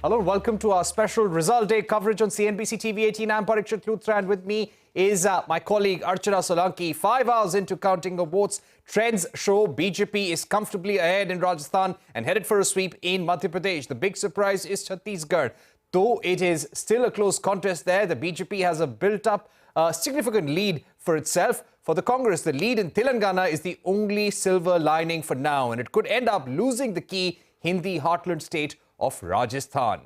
Hello and welcome to our special result day coverage on CNBC-TV18. I'm Parikshit Luthra and with me is my colleague Archana Solanki. 5 hours into counting the votes, trends show BJP is comfortably ahead in Rajasthan and headed for a sweep in Madhya Pradesh. The big surprise is Chhattisgarh. Though it is still a close contest there, the BJP has a built-up significant lead for itself. For the Congress, the lead in Telangana is the only silver lining for now, and it could end up losing the key Hindi heartland state of Rajasthan.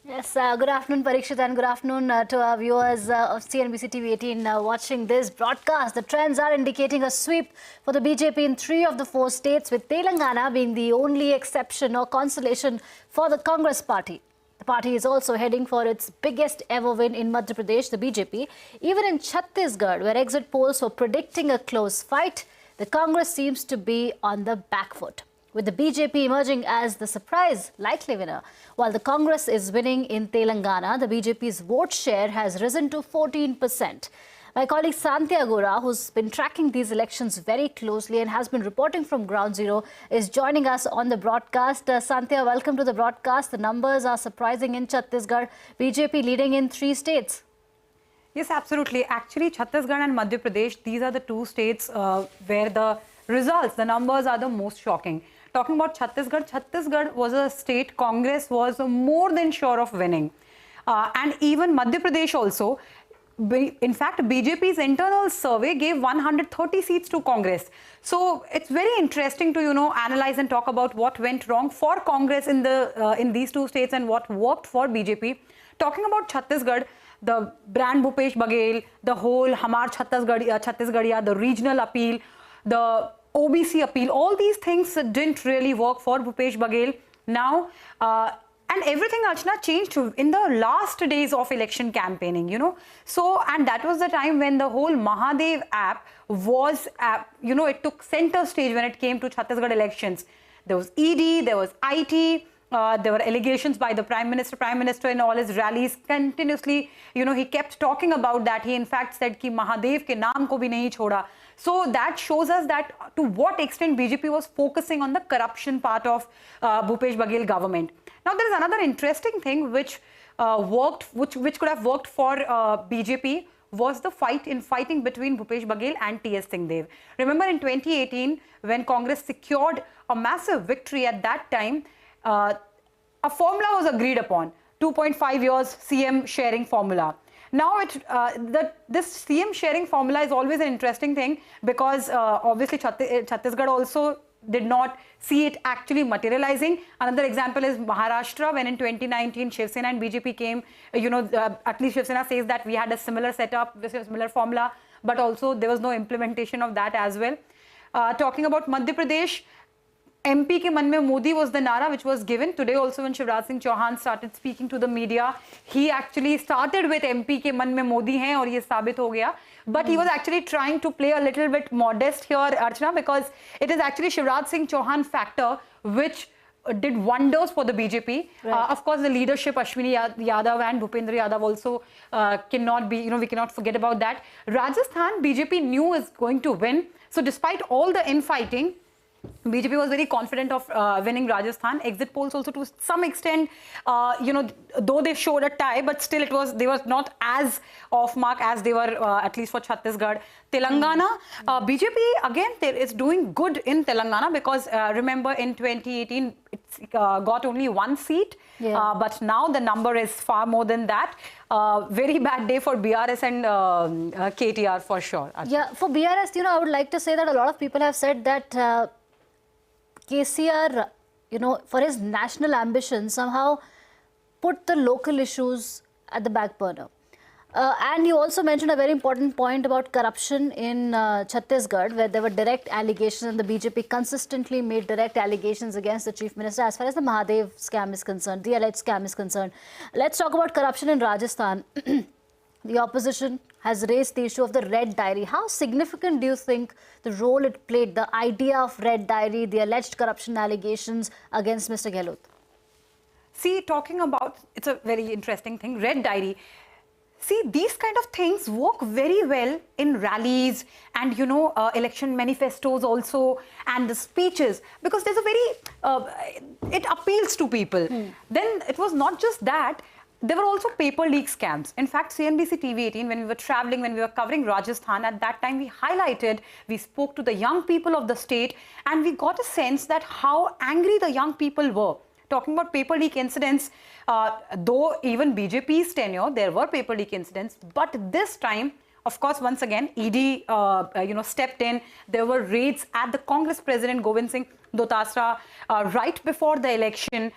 Yes, good afternoon Parikshit and good afternoon to our viewers of CNBC TV18 watching this broadcast. The trends are indicating a sweep for the BJP in 3 of the 4 states, with Telangana being the only exception or consolation for the Congress party. The party is also heading for its biggest ever win in Madhya Pradesh, the BJP. Even in Chhattisgarh, where exit polls were predicting a close fight, the Congress seems to be on the back foot, with the BJP emerging as the surprise likely winner. While the Congress is winning in Telangana, the BJP's vote share has risen to 14%. My colleague Santya Gora, who's been tracking these elections very closely and has been reporting from Ground Zero, is joining us on the broadcast. Santya, welcome to the broadcast. The numbers are surprising in Chhattisgarh, BJP leading in 3 states. Yes, absolutely. Actually, Chhattisgarh and Madhya Pradesh, these are the 2 states where the results, the numbers are the most shocking. Talking about Chhattisgarh, Chhattisgarh was a state Congress was more than sure of winning. And even Madhya Pradesh also. In fact, BJP's internal survey gave 130 seats to Congress. So it's very interesting to, analyze and talk about what went wrong for Congress in these 2 states and what worked for BJP. Talking about Chhattisgarh, the brand Bhupesh Baghel, the whole Hamar Chhattisgarh, the regional appeal, the OBC appeal, all these things didn't really work for Bhupesh Baghel. Now, and everything, Archana, changed in the last days of election campaigning, So, and that was the time when the whole Mahadev app was, it took center stage when it came to Chhattisgarh elections. There was ED, there was IT, there were allegations by the Prime Minister in all his rallies continuously, he kept talking about that. He in fact said ki Mahadev ke naam ko bhi nahi choda. So that shows us that to what extent BJP was focusing on the corruption part of Bhupesh Baghel government. Now there is another interesting thing which which could have worked for BJP was the fighting between Bhupesh Baghel and T.S. Singhdev. Remember in 2018 when Congress secured a massive victory at that time, a formula was agreed upon, 2.5 years CM sharing formula. Now, this CM sharing formula is always an interesting thing because obviously Chhattisgarh also did not see it actually materializing. Another example is Maharashtra, when in 2019 Shiv Sena and BJP came, at least Shiv Sena says that we had a similar setup, this is a similar formula, but also there was no implementation of that as well. Talking about Madhya Pradesh, MP ke man mein Modi was the nara which was given. Today also when Shivraj Singh Chauhan started speaking to the media, he actually started with MP ke man mein Modi hai aur ye sabit ho gaya. But he was actually trying to play a little bit modest here, Archana, because it is actually Shivraj Singh Chauhan factor which did wonders for the BJP. Right. Of course, the leadership, Ashwini Yadav and Bhupendra Yadav also cannot be, we cannot forget about that. Rajasthan, BJP knew is going to win. So despite all the infighting, BJP was very confident of winning Rajasthan. Exit polls also to some extent, though they showed a tie, but still they were not as off mark as they were at least for Chhattisgarh. Telangana, BJP again is doing good in Telangana because remember in 2018 it's got only 1 seat, but now the number is far more than that. Very bad day for BRS and KTR for sure. Yeah, for BRS, I would like to say that a lot of people have said that KCR, for his national ambition, somehow put the local issues at the back burner. And you also mentioned a very important point about corruption in Chhattisgarh, where there were direct allegations and the BJP consistently made direct allegations against the Chief Minister as far as the Mahadev scam is concerned, the alleged scam is concerned. Let's talk about corruption in Rajasthan. The opposition has raised the issue of the red diary. How significant do you think the role it played, the idea of red diary, the alleged corruption allegations against Mr. Gehlot? See, talking about, it's a very interesting thing, red diary. See, these kind of things work very well in rallies and, you know, election manifestos also, and the speeches, because there's a very, it appeals to people. Then it was not just that. There were also paper leak scams. In fact, CNBC-TV18, when we were traveling, when we were covering Rajasthan, at that time we spoke to the young people of the state, and we got a sense that how angry the young people were. Talking about paper leak incidents, though even BJP's tenure, there were paper leak incidents, but this time, of course, once again, ED stepped in. There were raids at the Congress President Govind Singh Dotasra right before the election.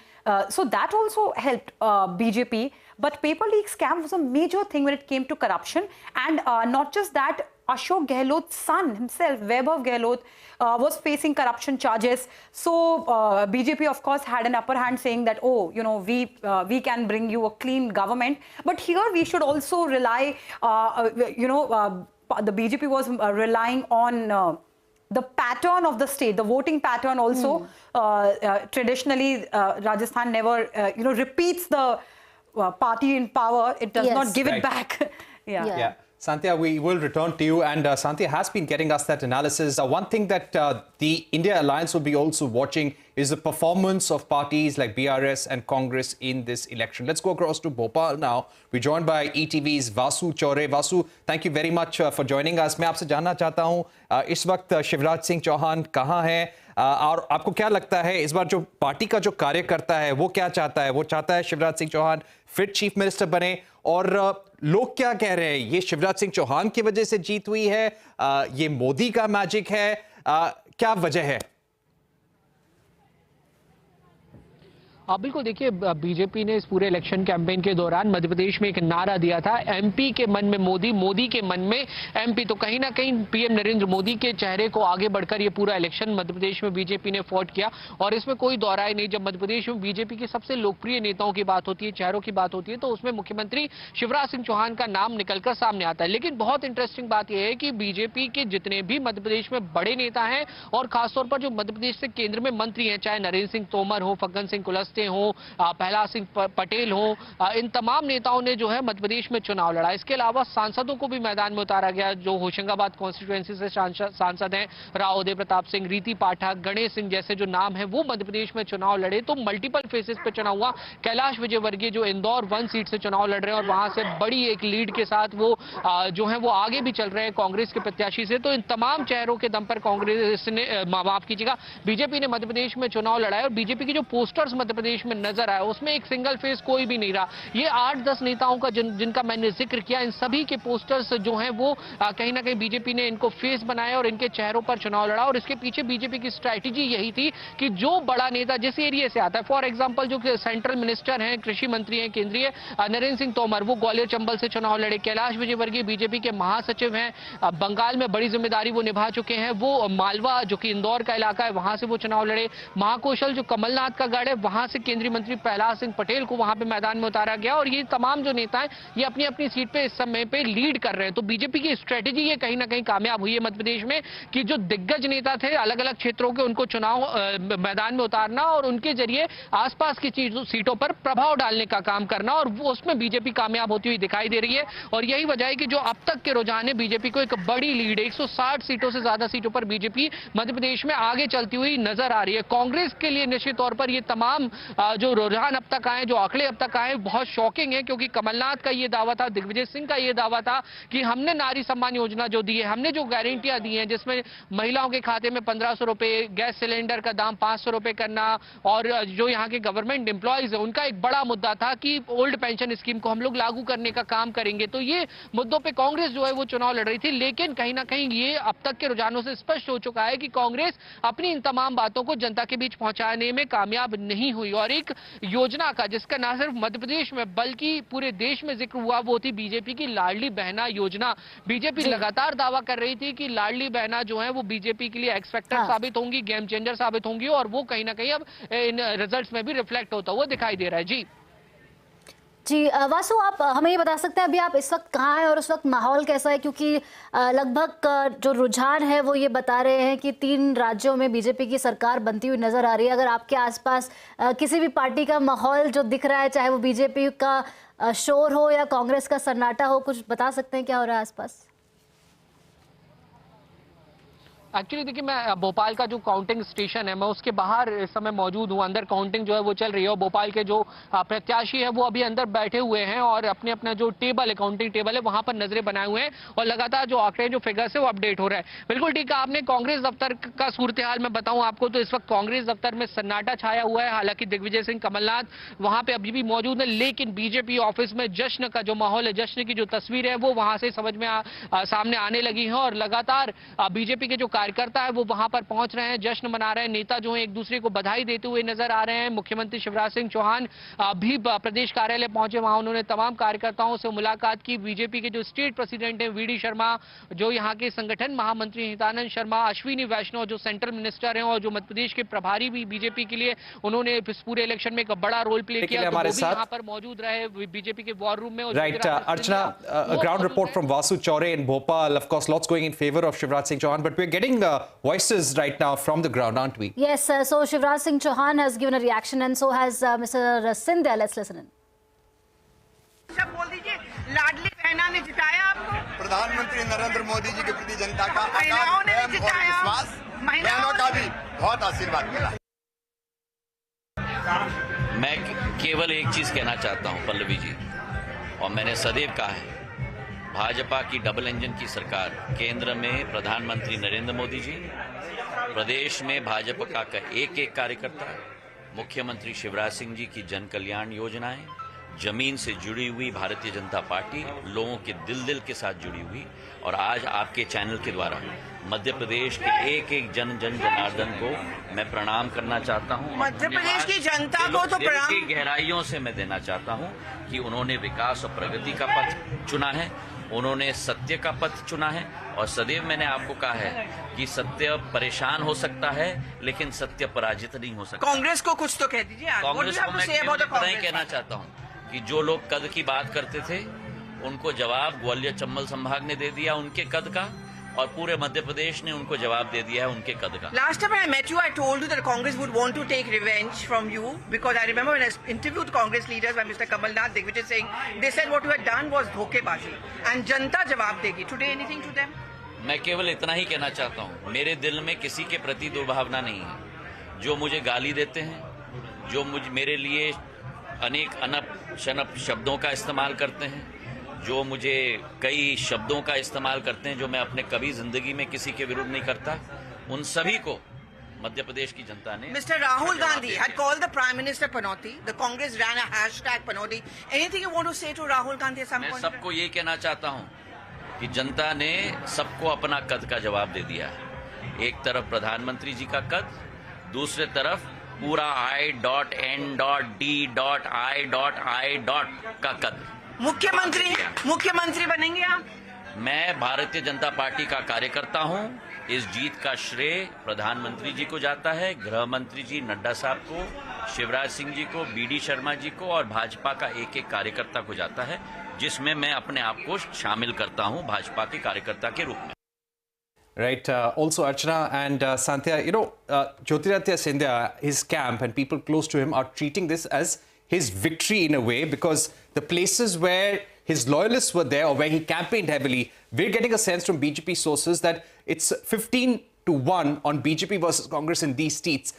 So that also helped BJP. But paper leak scam was a major thing when it came to corruption. And not just that, Ashok Gehlot's son himself, Vaibhav Gehlot, was facing corruption charges. So BJP, of course, had an upper hand, saying that, oh, we can bring you a clean government. But here we should also rely, the BJP was relying on the pattern of the state, the voting pattern also. Traditionally, Rajasthan never, repeats the party in power. It does not give it back. Yeah. Sandhya, we will return to you, and Sandhya has been getting us that analysis. One thing that the India Alliance will be also watching is the performance of parties like BRS and Congress in this election. Let's go across to Bhopal now. We're joined by ETV's Vasu Chaure. Vasu, thank you very much for joining us. मैं आपसे जानना चाहता हूँ, इस वक्त शिवराज सिंह चौहान कहाँ हैं और आपको क्या लगता है इस बार जो पार्टी का जो कार्यकर्ता है वो क्या चाहता है? वो चाहता है शिवराज सिंह चौहान फिर चीफ मिनिस्टर बने, और लोग क्या कह रहे हैं, ये शिवराज सिंह चौहान की वजह से जीत हुई है, ये मोदी का मैजिक है, क्या वजह है? बिल्कुल, देखिए, बीजेपी ने इस पूरे इलेक्शन कैंपेन के दौरान मध्य प्रदेश में एक नारा दिया था, एमपी के मन में मोदी, मोदी के मन में एमपी। तो कहीं ना कहीं पीएम नरेंद्र मोदी के चेहरे को आगे बढ़कर ये पूरा इलेक्शन मध्य प्रदेश में बीजेपी ने फॉट किया, और इसमें कोई दौराई नहीं। जब मध्य प्रदेश में बीजेपी के सबसे लोकप्रिय नेताओं की बात होती है, चेहरों की बात होती है, तो उसमें मुख्यमंत्री शिवराज सिंह चौहान का नाम निकलकर सामने आता है। लेकिन बहुत इंटरेस्टिंग बात यह है कि बीजेपी के जितने भी मध्य प्रदेश में बड़े नेता हैं, और खासतौर पर जो मध्य प्रदेश से केंद्र में मंत्री हैं, चाहे नरेंद्र सिंह तोमर हो, फग्गन सिंह कुलस्ते हो, प्रहलाद सिंह पटेल हो, इन तमाम नेताओं ने जो है मध्य प्रदेश में चुनाव लड़ा। इसके अलावा सांसदों को भी मैदान में उतारा गया। जो होशंगाबाद कॉन्स्टिट्यूएंसी से सांसद हैं, राव उदय प्रताप सिंह, रीति पाठक, गणेश सिंह जैसे जो नाम है, वो मध्य प्रदेश में चुनाव लड़े। तो मल्टीपल फेसेस पे चुनाव हुआ। कैलाश विजयवर्गीय जो इंदौर 1 सीट से चुनाव लड़ रहे हैं, और वहां से बड़ी एक लीड के साथ वो जो है वो आगे भी चल रहे हैं कांग्रेस के प्रत्याशी से। तो इन तमाम चेहरों के दम पर कांग्रेस ने, माफ कीजिएगा, बीजेपी ने मध्य प्रदेश में चुनाव लड़ा है। और बीजेपी के जो पोस्टर्स मध्य प्रदेश में नजर आए, उसमें एक सिंगल फेस कोई भी नहीं रहा। ये 8-10 नेताओं का जिनका मैंने जिक्र किया, इन सभी के पोस्टर्स जो हैं वो कहीं ना कहीं बीजेपी ने इनको फेस बनाया और इनके चेहरों पर चुनाव लड़ा। और इसके पीछे बीजेपी की स्ट्रैटेजी यही थी कि जो बड़ा नेता जिस एरिया से आता है, फॉर एग्जांपल जो सेंट्रल मिनिस्टर हैं, कृषि मंत्री हैं केंद्रीय, नरेंद्र सिंह तोमर, वो ग्वालियर चंबल से चुनाव लड़े। कैलाश विजयवर्गीय बीजेपी के महासचिव हैं, बंगाल में बड़ी जिम्मेदारी वो निभा चुके हैं, वो मालवा जो कि इंदौर का इलाका है, वहां से वो चुनाव लड़े। महाकौशल जो कमलनाथ का गढ़ है, वहां से केंद्रीय मंत्री प्रहलाद सिंह पटेल को वहां पे मैदान में उतारा गया। और ये तमाम जो नेता हैं, ये अपनी अपनी सीट पे इस समय पे लीड कर रहे हैं। तो बीजेपी की स्ट्रेटेजी ये कहीं ना कहीं कामयाब हुई है मध्य प्रदेश में, कि जो दिग्गज नेता थे अलग अलग क्षेत्रों के, उनको चुनाव मैदान में उतारना और उनके जरिए आसपास की सीटों पर प्रभाव डालने का काम करना, और वो उसमें बीजेपी कामयाब होती हुई दिखाई दे रही है। और यही वजह है कि जो अब तक के रुझान है, बीजेपी को एक बड़ी लीड, 160 सीटों से ज्यादा सीटों पर बीजेपी मध्य प्रदेश में आगे चलती हुई नजर आ रही है। कांग्रेस के लिए निश्चित तौर पर ये तमाम जो रुझान अब तक आए, जो आंकड़े अब तक आए, बहुत शॉकिंग है। क्योंकि कमलनाथ का ये दावा था, दिग्विजय सिंह का ये दावा था कि हमने नारी सम्मान योजना जो दी है, हमने जो गारंटियां दी हैं, जिसमें महिलाओं के खाते में 1500 रुपए, गैस सिलेंडर का दाम 500 रुपए करना, और जो यहाँ के गवर्नमेंट एम्प्लॉयज है उनका एक बड़ा मुद्दा था कि ओल्ड पेंशन स्कीम को हम लोग लागू करने का काम करेंगे। तो ये मुद्दों पर कांग्रेस जो है वो चुनाव लड़ रही थी। लेकिन कहीं ना कहीं ये अब तक के रुझानों से स्पष्ट हो चुका है कि कांग्रेस अपनी इन तमाम बातों को जनता के बीच पहुंचाने में कामयाब नहीं हुई। और एक योजना का जिसका ना सिर्फ मध्य प्रदेश में बल्कि पूरे देश में जिक्र हुआ, वो थी बीजेपी की लाडली बहना योजना। बीजेपी लगातार दावा कर रही थी कि लाडली बहना जो है वो बीजेपी के लिए एक्स फैक्टर साबित होंगी, गेम चेंजर साबित होंगी, और वो कहीं ना कहीं अब इन रिजल्ट्स में भी रिफ्लेक्ट होता हुआ दिखाई दे रहा है। जी वासु, आप हमें ये बता सकते हैं अभी आप इस वक्त कहाँ हैं और उस वक्त माहौल कैसा है? क्योंकि लगभग जो रुझान है वो ये बता रहे हैं कि 3 राज्यों में बीजेपी की सरकार बनती हुई नजर आ रही है। अगर आपके आसपास किसी भी पार्टी का माहौल जो दिख रहा है, चाहे वो बीजेपी का शोर हो या कांग्रेस का सन्नाटा हो, कुछ बता सकते हैं क्या हो रहा है आसपास? एक्चुअली देखिए, मैं भोपाल का जो काउंटिंग स्टेशन है, मैं उसके बाहर इस समय मौजूद हूं। अंदर काउंटिंग जो है वो चल रही है और भोपाल के जो प्रत्याशी है वो अभी अंदर बैठे हुए हैं और अपने अपना जो टेबल है, काउंटिंग टेबल है, वहां पर नजरें बनाए हुए हैं और लगातार जो आंकड़े, जो फिगर्स है वो अपडेट हो रहा है। बिल्कुल ठीक है आपने। कांग्रेस दफ्तर का सूरत हाल मैं बताऊं आपको तो इस वक्त कांग्रेस दफ्तर में सन्नाटा छाया हुआ है। हालांकि दिग्विजय सिंह कमलनाथ वहां पे अभी भी मौजूद है, लेकिन बीजेपी ऑफिस में जश्न का जो माहौल है, जश्न की जो तस्वीर है वो वहां से समझ में सामने आने लगी है और लगातार बीजेपी के जो कार्यकर्ता है वो वहां पर पहुंच रहे हैं, जश्न मना रहे हैं। नेता जो है एक दूसरे को बधाई देते हुए नजर आ रहे हैं। मुख्यमंत्री शिवराज सिंह चौहान भी प्रदेश कार्यालय पहुंचे, वहां उन्होंने तमाम कार्यकर्ताओं से मुलाकात की। बीजेपी के जो स्टेट प्रेसिडेंट हैं वीडी शर्मा, जो यहाँ के संगठन महामंत्री हितानंद शर्मा, अश्विनी वैष्णव जो सेंट्रल मिनिस्टर हैं और जो मध्य प्रदेश के प्रभारी भी बीजेपी के लिए, उन्होंने इस पूरे इलेक्शन में एक बड़ा रोल प्ले किया। तो वो भी यहाँ पर मौजूद रहे बीजेपी के वॉर रूम में। Right, Archana, a ground report from Vasu Chaure in Bhopal. Of course, lots going in favor of Shivraj Singh Chauhan, but we're getting voices right now from the ground, aren't we? Yes, so Shivraj Singh Chauhan has given a reaction and so has Mr. Sindhya. Let's listen in. सब बोल दीजिए, लाडली बहना ने जिताया आपको। प्रधानमंत्री नरेंद्र मोदी जी के प्रति जनता का महिलाओं ने प्रेम और जिताया, विश्वास, बहनों का भी बहुत आशीर्वाद मिला। मैं केवल एक चीज कहना चाहता हूं पल्लवी जी, और मैंने सदैव कहा है, भाजपा की डबल इंजन की सरकार, केंद्र में प्रधानमंत्री नरेंद्र मोदी जी, प्रदेश में भाजपा का एक एक कार्यकर्ता, मुख्यमंत्री शिवराज सिंह जी की जन कल्याण योजनाएं, जमीन से जुड़ी हुई भारतीय जनता पार्टी, लोगों के दिल के साथ जुड़ी हुई, और आज आपके चैनल के द्वारा मध्य प्रदेश के एक एक जन जनार्दन को मैं प्रणाम करना चाहता हूं। मध्य प्रदेश की जनता को तो दिल प्रणाम की गहराइयों से मैं देना चाहता हूं कि उन्होंने विकास और प्रगति का पथ चुना है, उन्होंने सत्य का पथ चुना है, और सदैव मैंने आपको कहा है कि सत्य परेशान हो सकता है लेकिन सत्य पराजित नहीं हो सकता। कांग्रेस को कुछ तो कह दीजिए। कांग्रेस को मैं केवल इतना ही कहना चाहता हूं कि जो लोग कद की बात करते थे उनको जवाब ग्वालियर चंबल संभाग ने दे दिया उनके कद का, और पूरे मध्य प्रदेश ने उनको जवाब दे दिया है उनके कद का। Last time I met you, I told you that Congress would want to take revenge from you because I remember when I interviewed Congress leaders by Mr. Kamal Nath, Digvijay Singh, they said what you had done was धोखेबाजी and जनता जवाब देगी. Today anything to them? मैं केवल इतना ही कहना चाहता हूं, मेरे दिल में किसी के प्रति दुर्भावना नहीं है। जो मुझे गाली देते हैं, जो मेरे लिए अनेक अनप शनप शब्दों का इस्तेमाल करते हैं, जो मुझे कई शब्दों का इस्तेमाल करते हैं जो मैं अपने कभी जिंदगी में किसी के विरुद्ध नहीं करता, उन सभी को मध्य प्रदेश की जनता ने। Mr. Rahul Gandhi had called the Prime Minister Panoti. The Congress ran a hashtag Panoti. Anything you want to say to Rahul Gandhi at some मैं point? सबको ये कहना चाहता हूं कि जनता ने सबको अपना कद का जवाब दे दिया है। एक तरफ प्रधानमंत्री जी का कद, दूसरे तरफ पूरा I.N.D.I.I. का कद। मुख्यमंत्री बनेंगे आप? मैं भारतीय जनता पार्टी का कार्यकर्ता हूं। इस जीत का श्रेय प्रधानमंत्री जी को जाता है, गृह मंत्री जी नड्डा साहब को, शिवराज सिंह जी को, बीडी शर्मा जी को, और भाजपा का एक एक कार्यकर्ता को जाता है, जिसमें मैं अपने आप को शामिल करता हूं भाजपा के कार्यकर्ता के रूप में। Right. Also, Archana and Sandhya, you know, Jyotiraditya Scindia, his camp and people close to him are treating this as his victory in a way, because the places where his loyalists were there or where he campaigned heavily, we're getting a sense from BJP sources that it's 15-1 on BJP versus Congress in these seats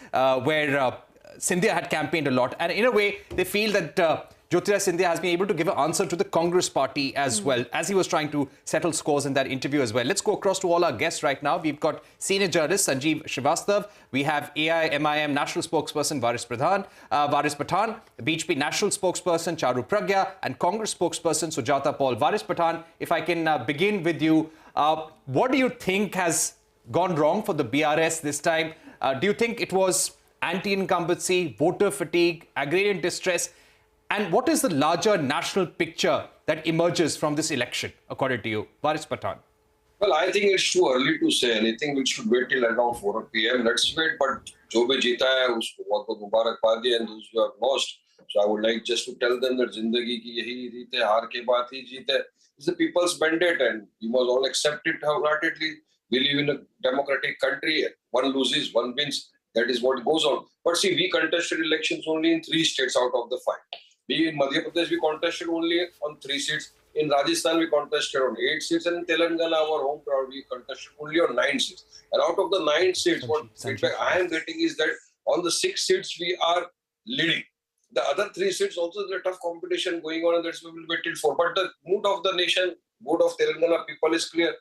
where Scindia had campaigned a lot. And in a way, they feel that Jyotiraditya Scindia has been able to give an answer to the Congress party as well, as he was trying to settle scores in that interview as well. Let's go across to all our guests right now. We've got senior journalist Sanjeev Srivastav. We have AIMIM national spokesperson Varis Pathan, BJP national spokesperson Charu Pragya, and Congress spokesperson Sujata Paul. Varis Pathan, if I can begin with you, what do you think has gone wrong for the BRS this time? Do you think it was anti-incumbency, voter fatigue, agrarian distress? And what is the larger national picture that emerges from this election, according to you? Varis Pathan. Well, I think it's too early to say anything. We should wait till around 4 p.m. Let's wait. But जो भी जीता है उसको बहुत मुबारकबादी, and those who have lost. So I would like just to tell them that जिंदगी की यही रीत है, हार के बाद ही जीत है. It's the people's mandate, and you must all accept it wholeheartedly. We live in a democratic country. One loses, one wins. That is what goes on. But see, we contested elections only in 3 states out of the 5. We in Madhya Pradesh, we contested only on 3 seats. In Rajasthan, we contested on 8 seats, and in Telangana, our home crowd, we contested only on 9 seats. And out of the 9 seats, what feedback I am getting is that on the 6 seats, we are leading. The other 3 seats also, there's a tough competition going on, and that's what we will wait till for. But the mood of the nation, mood of Telangana people is clear.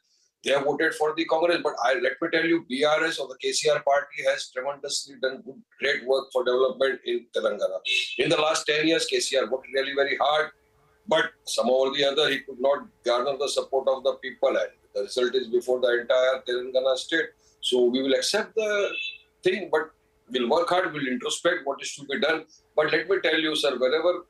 They have voted for the Congress, but let me tell you, BRS or the KCR party has tremendously done great work for development in Telangana. In the last 10 years, KCR worked really very hard, but somehow or the other, he could not garner the support of the people, and the result is before the entire Telangana state. So we will accept the thing, but we'll work hard, we'll introspect what is to be done. But let me tell you, sir, wherever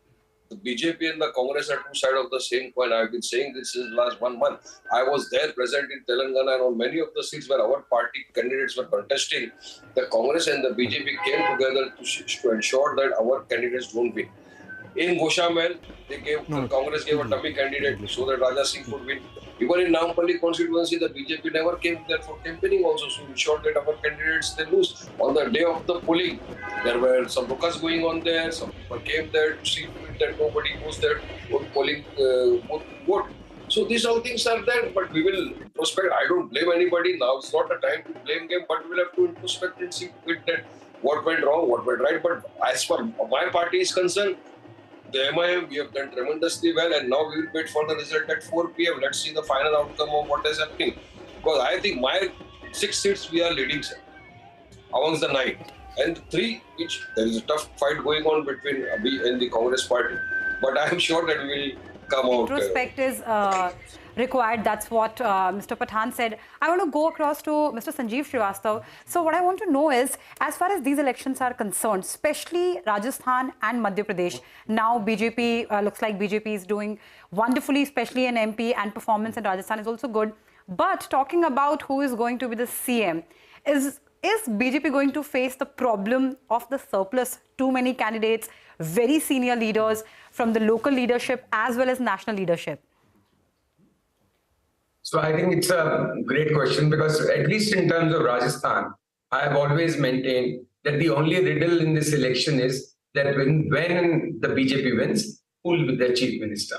the BJP and the Congress are two sides of the same coin. I've been saying this since last 1 month. I was there present in Telangana, and on many of the seats where our party candidates were contesting, the Congress and the BJP came together to ensure that our candidates don't win. In Goshamel, the Congress gave a dummy candidate so that Raja Singh could win. Even in Nampally constituency, the BJP never came there for campaigning also, so ensured that our candidates, they lose. On the day of the polling, there were some ruckus going on there. Some people came there to see that nobody goes there for polling vote. So these all things are there, but we will introspect. I don't blame anybody now. It's not a time to blame game, but we will have to introspect and see that what went wrong, what went right. But as far my party is concerned, the MIM, we have done tremendously well, and now we will wait for the result at 4 p.m. Let's see the final outcome of what is happening. Because I think my 6 seats we are leading, sir, amongst the 9. And 3 each, there is a tough fight going on between Abhi and the Congress party. But I am sure that we will come out. Introspect is required. That's what Mr. Pathan said. I want to go across to Mr. Sanjeev Srivastava. So what I want to know is, as far as these elections are concerned, especially Rajasthan and Madhya Pradesh, now BJP, looks like BJP is doing wonderfully, especially in MP, and performance in Rajasthan is also good. But talking about who is going to be the CM, is BJP going to face the problem of the surplus? Too many candidates, very senior leaders from the local leadership as well as national leadership. So I think it's a great question, because at least in terms of Rajasthan, I have always maintained that the only riddle in this election is that when the BJP wins, who will be the chief minister?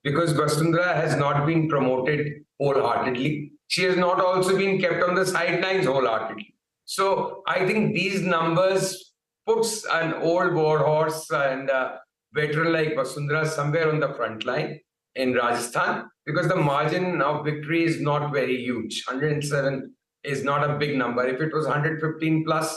Because Vasundhara has not been promoted wholeheartedly. She has not also been kept on the sidelines wholeheartedly. So I think these numbers puts an old war horse and a veteran like Vasundhara somewhere on the front line in Rajasthan, because the margin of victory is not very huge. 107 is not a big number. If it was 115 plus,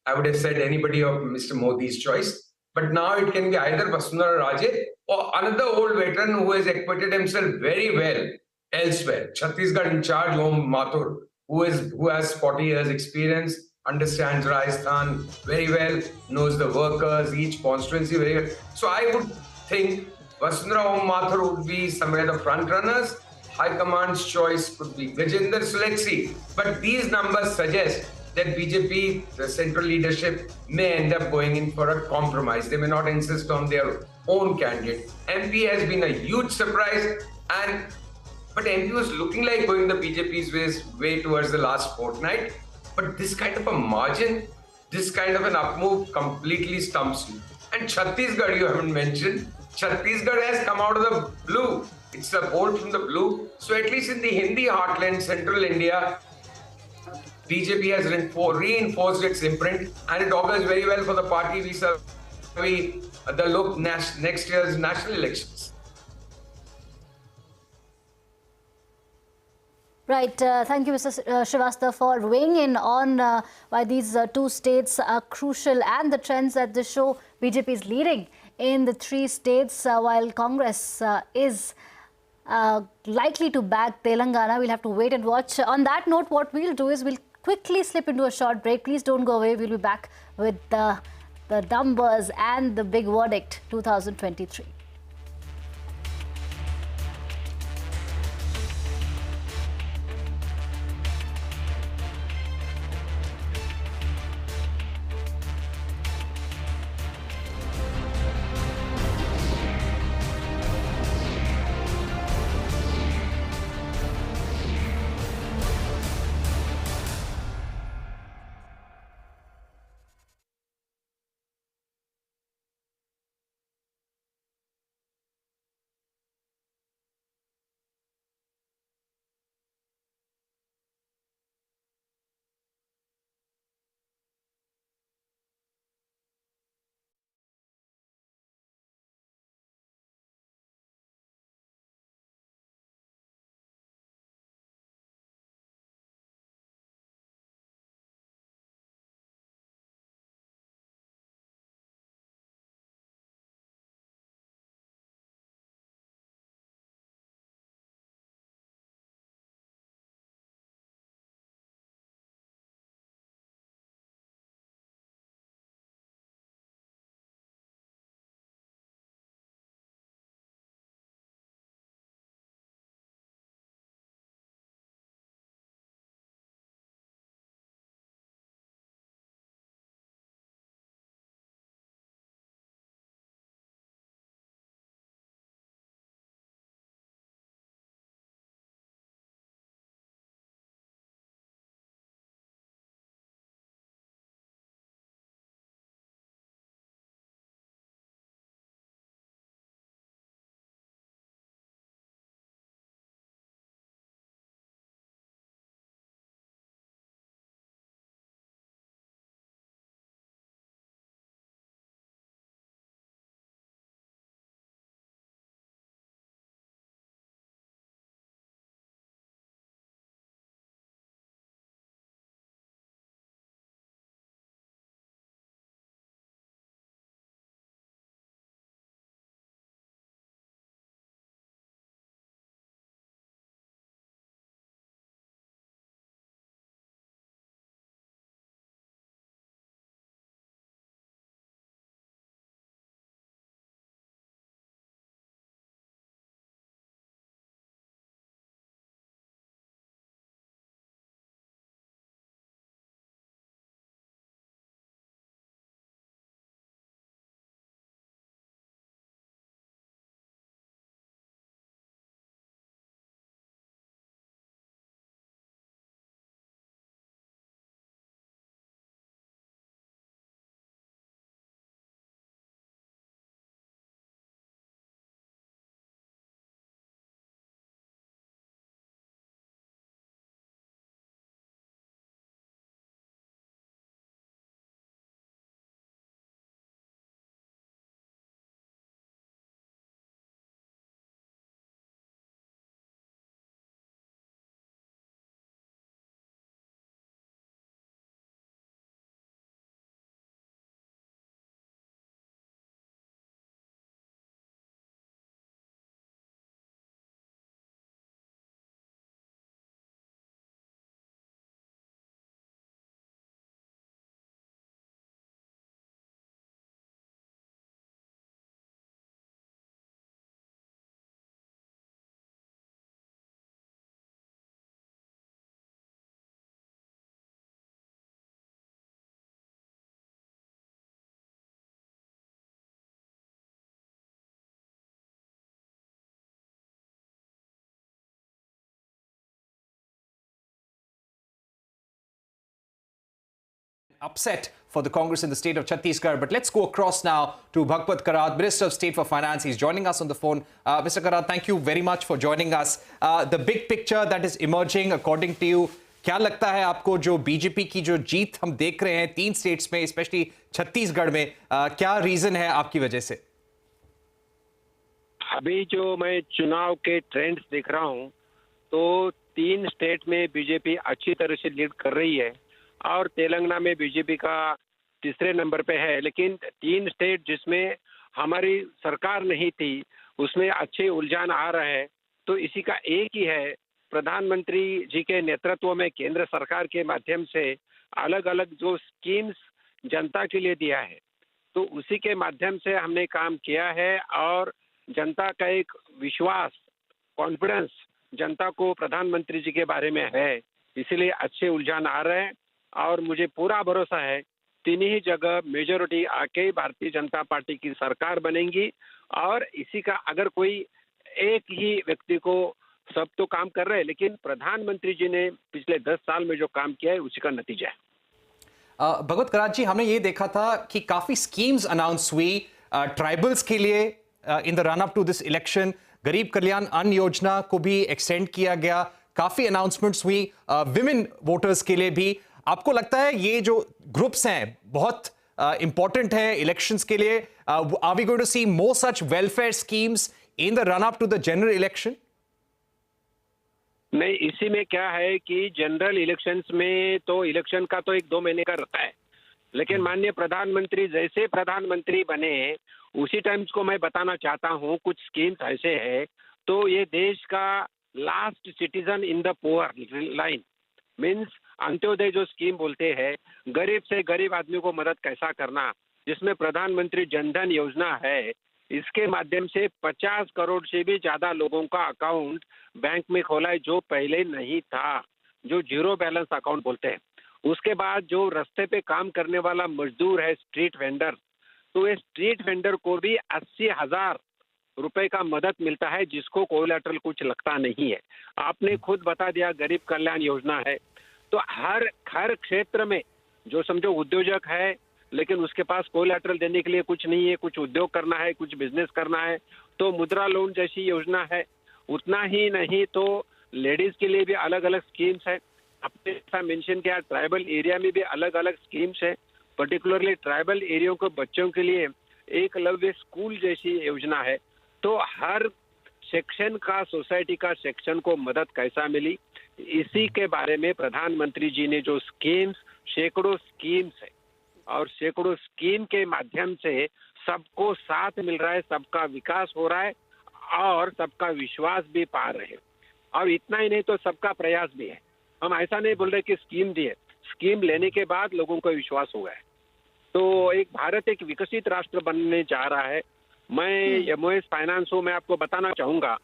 I would have said anybody of Mr. Modi's choice. But now it can be either Vasundhara Raje or another old veteran who has acquitted himself very well elsewhere. Chhattisgarh in charge, Om Mathur, who has 40 years experience, understands Rajasthan very well, knows the workers, each constituency very well. So I would think Vasundhara Om Mathur would be somewhere the front runners. High Command's choice could be Gajendra. So let's see. But these numbers suggest that BJP, the central leadership, may end up going in for a compromise. They may not insist on their own candidate. MP has been a huge surprise, but MP was looking like going the BJP's way towards the last fortnight. But this kind of a margin, this kind of an up move completely stumps you. And Chhattisgarh, you haven't mentioned. Chhattisgarh has come out of the blue. It's a bolt from the blue. So at least in the Hindi heartland, central India, BJP has reinforced its imprint, and it augurs very well for the party vis-a-vis the next year's national elections. Right. Thank you, Mr. Srivastava, for weighing in on why these 2 states are crucial and the trends that they show. BJP is leading in the 3 states, while Congress is likely to back Telangana. We'll have to wait and watch. On that note, what we'll do is we'll quickly slip into a short break. Please don't go away. We'll be back with the numbers and the big verdict 2023. upset for the Congress in the state of Chhattisgarh. But let's go across now to Bhagpat Karat, Minister of State for Finance. He's joining us on the phone. Mr. Karat, thank you very much for joining us. The big picture that is emerging, according to you, क्या लगता है आपको जो BJP की जो जीत हम देख रहे हैं 3 स्टेट्स में, स्पेशली छत्तीसगढ़ में, क्या रीजन है आपकी वजह से? अभी जो मैं चुनाव के ट्रेंड्स देख रहा हूं तो 3 स्टेट में बीजेपी अच्छी तरह से लीड कर रही है और तेलंगाना में बीजेपी का तीसरे नंबर पे है, लेकिन 3 स्टेट जिसमें हमारी सरकार नहीं थी उसमें अच्छे उलझान आ रहे हैं। तो इसी का एक ही है, प्रधानमंत्री जी के नेतृत्व में केंद्र सरकार के माध्यम से अलग अलग जो स्कीम्स जनता के लिए दिया है तो उसी के माध्यम से हमने काम किया है और जनता का एक विश्वास, कॉन्फिडेंस जनता को प्रधानमंत्री जी के बारे में है, इसलिए अच्छे उलझान आ रहे हैं और मुझे पूरा भरोसा है 3 ही जगह मेजोरिटी आके भारतीय जनता पार्टी की सरकार बनेगी। और इसी का अगर कोई एक ही व्यक्ति को, सब तो काम कर रहे हैं लेकिन प्रधानमंत्री जी ने पिछले 10 साल में जो काम किया है उसी का नतीजा है। भगवत करात जी, हमने ये देखा था कि काफी स्कीम्स अनाउंस हुई ट्राइबल्स के लिए in the run up to this election. गरीब कल्याण अन्न योजना को भी एक्सटेंड किया गया, काफी अनाउंसमेंट्स हुई विमेन वोटर्स के लिए भी। आपको लगता है ये जो ग्रुप्स हैं बहुत इंपॉर्टेंट है इलेक्शंस के लिए? Are we going to see more such welfare schemes in the run up to the general election? नहीं, इसी में क्या है कि जनरल इलेक्शंस में तो इलेक्शन का तो 1-2 महीने का रहता है, लेकिन माननीय प्रधानमंत्री जैसे प्रधानमंत्री बने उसी टाइम्स को मैं बताना चाहता हूँ कुछ स्कीम्स ऐसे है तो ये देश का last citizen in the poor line means Antyodaya जो स्कीम बोलते हैं, गरीब से गरीब आदमी को मदद कैसा करना, जिसमें प्रधानमंत्री जनधन योजना है, इसके माध्यम से 50 करोड़ से भी ज्यादा लोगों का अकाउंट बैंक में खोला है जो पहले नहीं था, जो जीरो बैलेंस अकाउंट बोलते हैं। उसके बाद जो रास्ते पे काम करने वाला मजदूर है, स्ट्रीट वेंडर, तो ये स्ट्रीट वेंडर को भी 80,000 रुपए का मदद मिलता है जिसको कोलैटरल कुछ लगता नहीं है। आपने खुद बता दिया गरीब कल्याण योजना है। तो हर क्षेत्र में जो समझो उद्योजक है लेकिन उसके पास कोलैटरल देने के लिए कुछ नहीं है, कुछ उद्योग करना है, कुछ बिजनेस करना है, तो मुद्रा लोन जैसी योजना है। उतना ही नहीं तो लेडीज के लिए भी अलग अलग स्कीम्स है। आपने ऐसा मेंशन किया ट्राइबल एरिया में भी अलग अलग स्कीम्स है, पर्टिकुलरली ट्राइबल एरिया के बच्चों के लिए एकलव्य स्कूल जैसी योजना है। तो हर सेक्शन का, सोसाइटी का सेक्शन को मदद कैसा मिली, इसी के बारे में प्रधानमंत्री जी ने जो स्कीम्स, सैकड़ों स्कीम्स है और सैकड़ों स्कीम के माध्यम से सबको साथ मिल रहा है, सबका विकास हो रहा है और सबका विश्वास भी पा रहे हैं। और इतना ही नहीं तो सबका प्रयास भी है। हम ऐसा नहीं बोल रहे कि स्कीम दिए, स्कीम लेने के बाद लोगों को विश्वास हुआ है। तो एक भारत एक विकसित राष्ट्र बनने जा रहा है। मैं एमओएस फाइनेंस हूँ, मैं आपको बताना चाहूंगा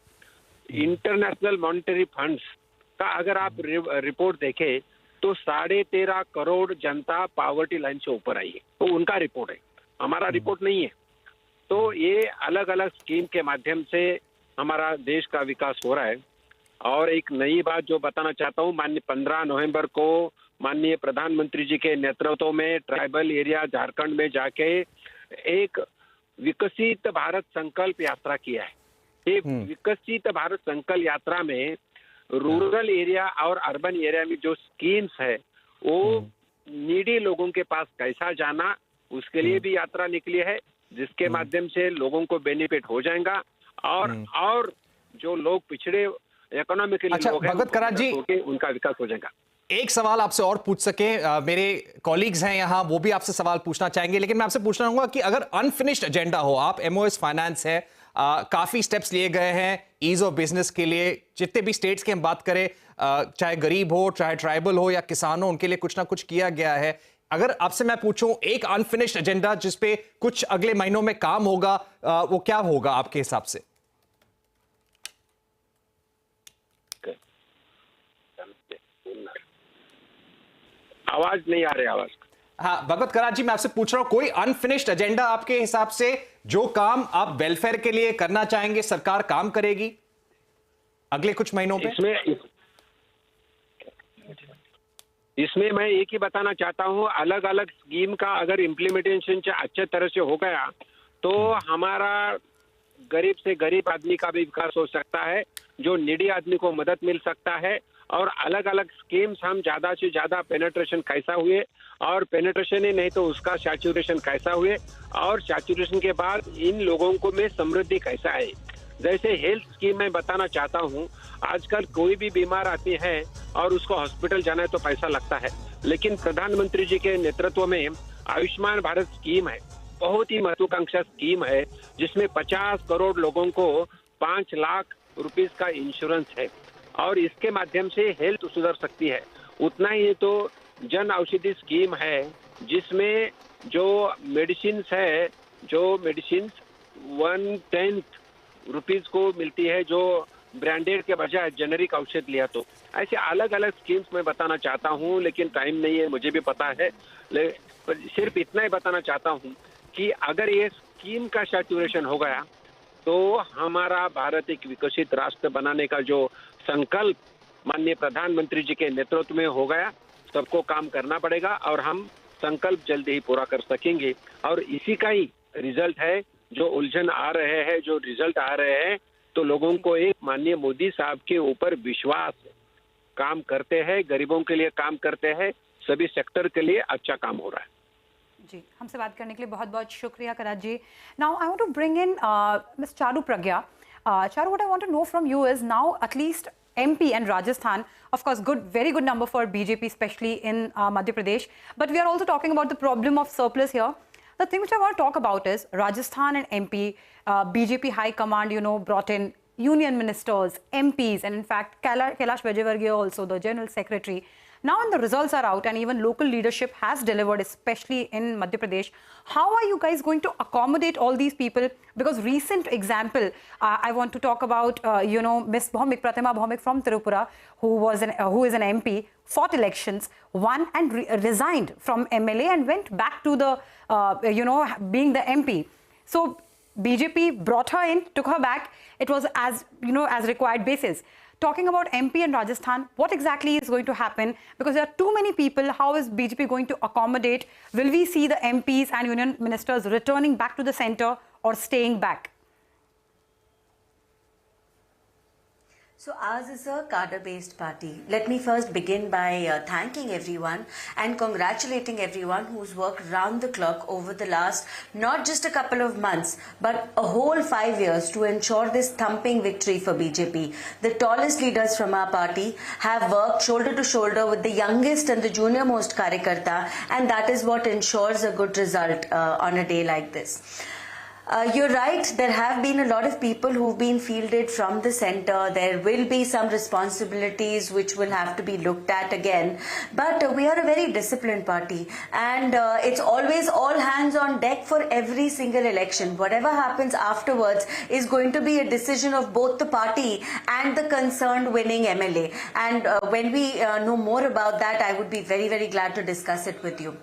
इंटरनेशनल मॉनेटरी फंड्स का अगर आप रिपोर्ट देखें तो 13.5 करोड़ जनता पॉवर्टी लाइन से ऊपर आई है, तो उनका रिपोर्ट है, हमारा रिपोर्ट नहीं है। तो ये अलग अलग स्कीम के माध्यम से हमारा देश का विकास हो रहा है। और एक नई बात जो बताना चाहता हूँ, माननीय 15 नवंबर को माननीय प्रधानमंत्री जी के नेतृत्व में ट्राइबल एरिया झारखंड में जाके एक विकसित भारत संकल्प यात्रा किया है। एक विकसित भारत संकल्प यात्रा में रूरल एरिया और अर्बन एरिया में जो स्कीम्स है वो नीडी लोगों के पास कैसा जाना, उसके लिए भी यात्रा निकली है, जिसके माध्यम से लोगों को बेनिफिट हो जाएगा और जो लोग पिछड़े इकोनॉमिकली लोग हैं, भगवत करात जी, उनका विकास हो जाएगा। एक सवाल आपसे और पूछ सके, मेरे कॉलीग्स हैं यहाँ, वो भी आपसे सवाल पूछना चाहेंगे, लेकिन मैं आपसे पूछना चाहूंगा कि अगर अनफिनिश्ड एजेंडा हो, आप एमओएस फाइनेंस है, काफी स्टेप्स लिए गए हैं ईज ऑफ बिजनेस के लिए, जितने भी स्टेट्स की हम बात करें, चाहे गरीब हो, चाहे ट्राइबल हो या किसान हो, उनके लिए कुछ ना कुछ किया गया है। अगर आपसे मैं पूछूं एक अनफिनिश्ड एजेंडा जिसपे कुछ अगले महीनों में काम होगा, वो क्या होगा आपके हिसाब से? आवाज नहीं आ रही, आवाज। हाँ भगवत करात जी, मैं आपसे पूछ रहा हूं कोई अनफिनिश्ड एजेंडा आपके हिसाब से, जो काम आप वेलफेयर के लिए करना चाहेंगे, सरकार काम करेगी अगले कुछ महीनों पे? इसमें मैं एक ही बताना चाहता हूँ, अलग अलग स्कीम का अगर इम्प्लीमेंटेशन अच्छे तरह से हो गया तो हमारा गरीब से गरीब आदमी का भी विकास हो सकता है, जो नीडी आदमी को मदद मिल सकता है। और अलग अलग स्कीम्स हम ज्यादा से ज्यादा पेनिट्रेशन कैसा हुए, और पेनिट्रेशन ही नहीं तो उसका सैचुरेशन कैसा हुए, और सैचुरेशन के बाद इन लोगों को में समृद्धि कैसा है। जैसे हेल्थ स्कीम में बताना चाहता हूँ, आजकल कोई भी बीमार आदमी है और उसको हॉस्पिटल जाना है तो पैसा लगता है, लेकिन प्रधानमंत्री जी के नेतृत्व में आयुष्मान भारत स्कीम है, बहुत ही महत्वाकांक्षा स्कीम है, जिसमें 50 करोड़ लोगों को 5 लाख रुपीस का इंश्योरेंस है, और इसके माध्यम से हेल्थ सुधर सकती है। उतना ही तो जन औषधि स्कीम है, जिसमें जो मेडिसिन है, जो मेडिसिन 1/10 रुपीस को मिलती है, जो ब्रांडेड के बजाय जेनेरिक औषध लिया तो। ऐसे अलग अलग स्कीम्स मैं बताना चाहता हूँ, लेकिन टाइम नहीं है, मुझे भी पता है। सिर्फ इतना ही बताना चाहता हूँ कि अगर ये स्कीम का सैचुरेशन हो गया तो हमारा भारत एक विकसित राष्ट्र बनाने का जो संकल्प माननीय प्रधानमंत्री जी के नेतृत्व में हो गया, सबको काम करना पड़ेगा और हम संकल्प जल्दी ही पूरा कर सकेंगे। और इसी का ही रिजल्ट है, जो उलझन आ रहे हैं, जो रिजल्ट आ रहे हैं, तो लोगों को एक माननीय मोदी साहब के ऊपर विश्वास, काम करते हैं, गरीबों के लिए काम करते हैं, सभी सेक्टर के लिए अच्छा काम हो रहा है। जी, हमसे बात करने के लिए बहुत बहुत शुक्रिया कराज ji. Now I want to bring in miss Charu Pragya. Charu, what I want to know from you is now at least MP and Rajasthan, of course, very good number for BJP, especially in Madhya Pradesh. But we are also talking about the problem of surplus here. The thing which I want to talk about is Rajasthan and MP, BJP High Command, brought in union ministers, MPs, and in fact, Kailash Vijayvargiya also, the General Secretary. Now, when the results are out and even local leadership has delivered, especially in Madhya Pradesh, how are you guys going to accommodate all these people? Because recent example, I want to talk about, Miss Pratima Bhaumik from Tirupura, who is an MP, fought elections, won and resigned from MLA and went back to the, being the MP. So BJP brought her in, took her back. It was as required basis. Talking about MP and Rajasthan, what exactly is going to happen? Because there are too many people, how is BJP going to accommodate? Will we see the MPs and union ministers returning back to the centre or staying back? So ours is a cadre-based party. Let me first begin by thanking everyone and congratulating everyone who's worked round the clock over the last not just a couple of months but a whole 5 years to ensure this thumping victory for BJP. The tallest leaders from our party have worked shoulder to shoulder with the youngest and the junior most Karyakarta, and that is what ensures a good result on a day like this. You're right, there have been a lot of people who've been fielded from the centre. There will be some responsibilities which will have to be looked at again. But we are a very disciplined party, and it's always all hands on deck for every single election. Whatever happens afterwards is going to be a decision of both the party and the concerned winning MLA. And when we know more about that, I would be very, very glad to discuss it with you.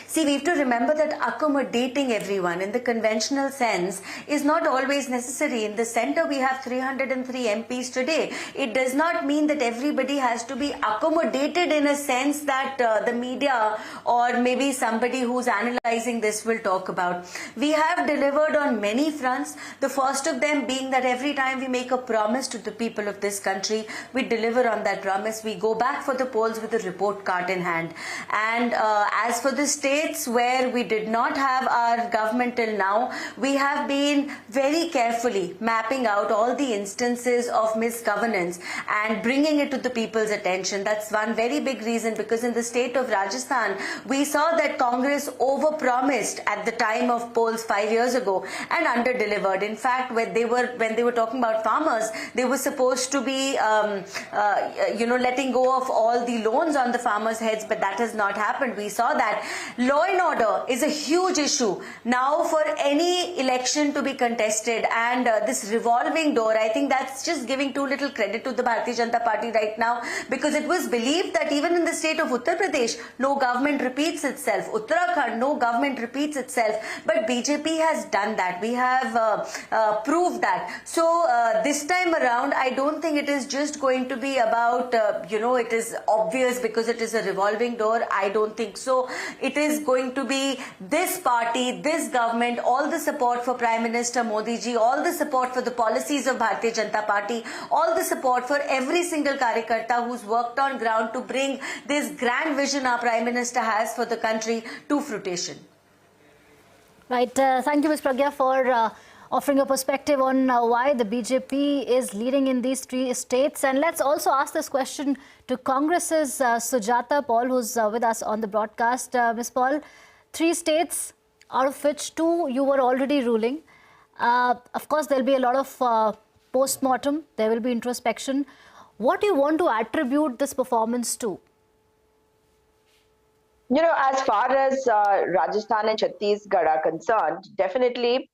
See, we have to remember that accommodating everyone in the conventional sense is not always necessary. In the centre, we have 303 MPs today. It does not mean that everybody has to be accommodated in a sense that the media or maybe somebody who's analysing this will talk about. We have delivered on many fronts. The first of them being that every time we make a promise to the people of this country, we deliver on that promise. We go back for the polls with a report card in hand. And as for the states where we did not have our government till now, we have been very carefully mapping out all the instances of misgovernance and bringing it to the people's attention. That's one very big reason, because in the state of Rajasthan, we saw that Congress overpromised at the time of polls 5 years ago and underdelivered. In fact, when they were talking about farmers, they were supposed to be letting go of all the loans on the farmers' heads, but that has not happened. We saw that Law and order is a huge issue now for any election to be contested, and this revolving door, I think that's just giving too little credit to the Bharatiya Janata Party right now, because it was believed that even in the state of Uttar Pradesh, no government repeats itself. Uttarakhand, no government repeats itself. But BJP has done that. We have proved that. So this time around, I don't think it is just going to be about, it is obvious because it is a revolving door. I don't think so. It is going to be this party, this government, all the support for Prime Minister Modi ji, all the support for the policies of Bharatiya Janata Party, all the support for every single Karyakarta who's worked on ground to bring this grand vision our Prime Minister has for the country to fruition. Right. Thank you, Ms. Pragya, for offering a perspective on why the BJP is leading in these three states. And let's also ask this question to Congress's Sujata Paul, who's with us on the broadcast. Ms. Paul, 3 states, out of which 2 you were already ruling. Of course, there'll be a lot of post-mortem. There will be introspection. What do you want to attribute this performance to? As far as Rajasthan and Chhattisgarh are concerned, definitely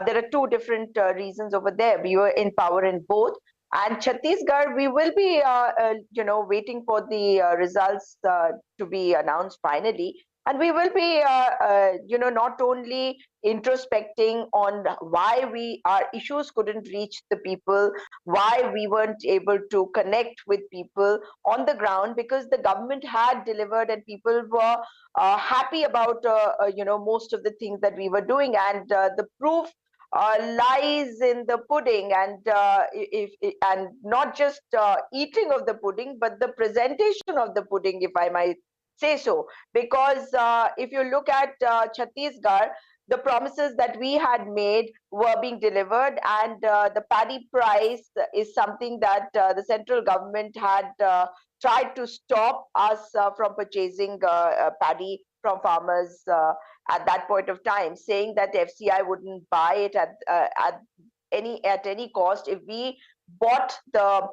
there are 2 different reasons over there. We were in power in both. And Chhattisgarh, we will be, waiting for the results to be announced finally. And we will be, not only introspecting on why our issues couldn't reach the people, why we weren't able to connect with people on the ground, because the government had delivered and people were happy about, most of the things that we were doing. And the proof lies in the pudding, and and not just eating of the pudding, but the presentation of the pudding, if I might say so. Because if you look at Chhattisgarh, the promises that we had made were being delivered, and the paddy price is something that the central government had tried to stop us from purchasing paddy from farmers at that point of time, saying that FCI wouldn't buy it at any cost if we bought the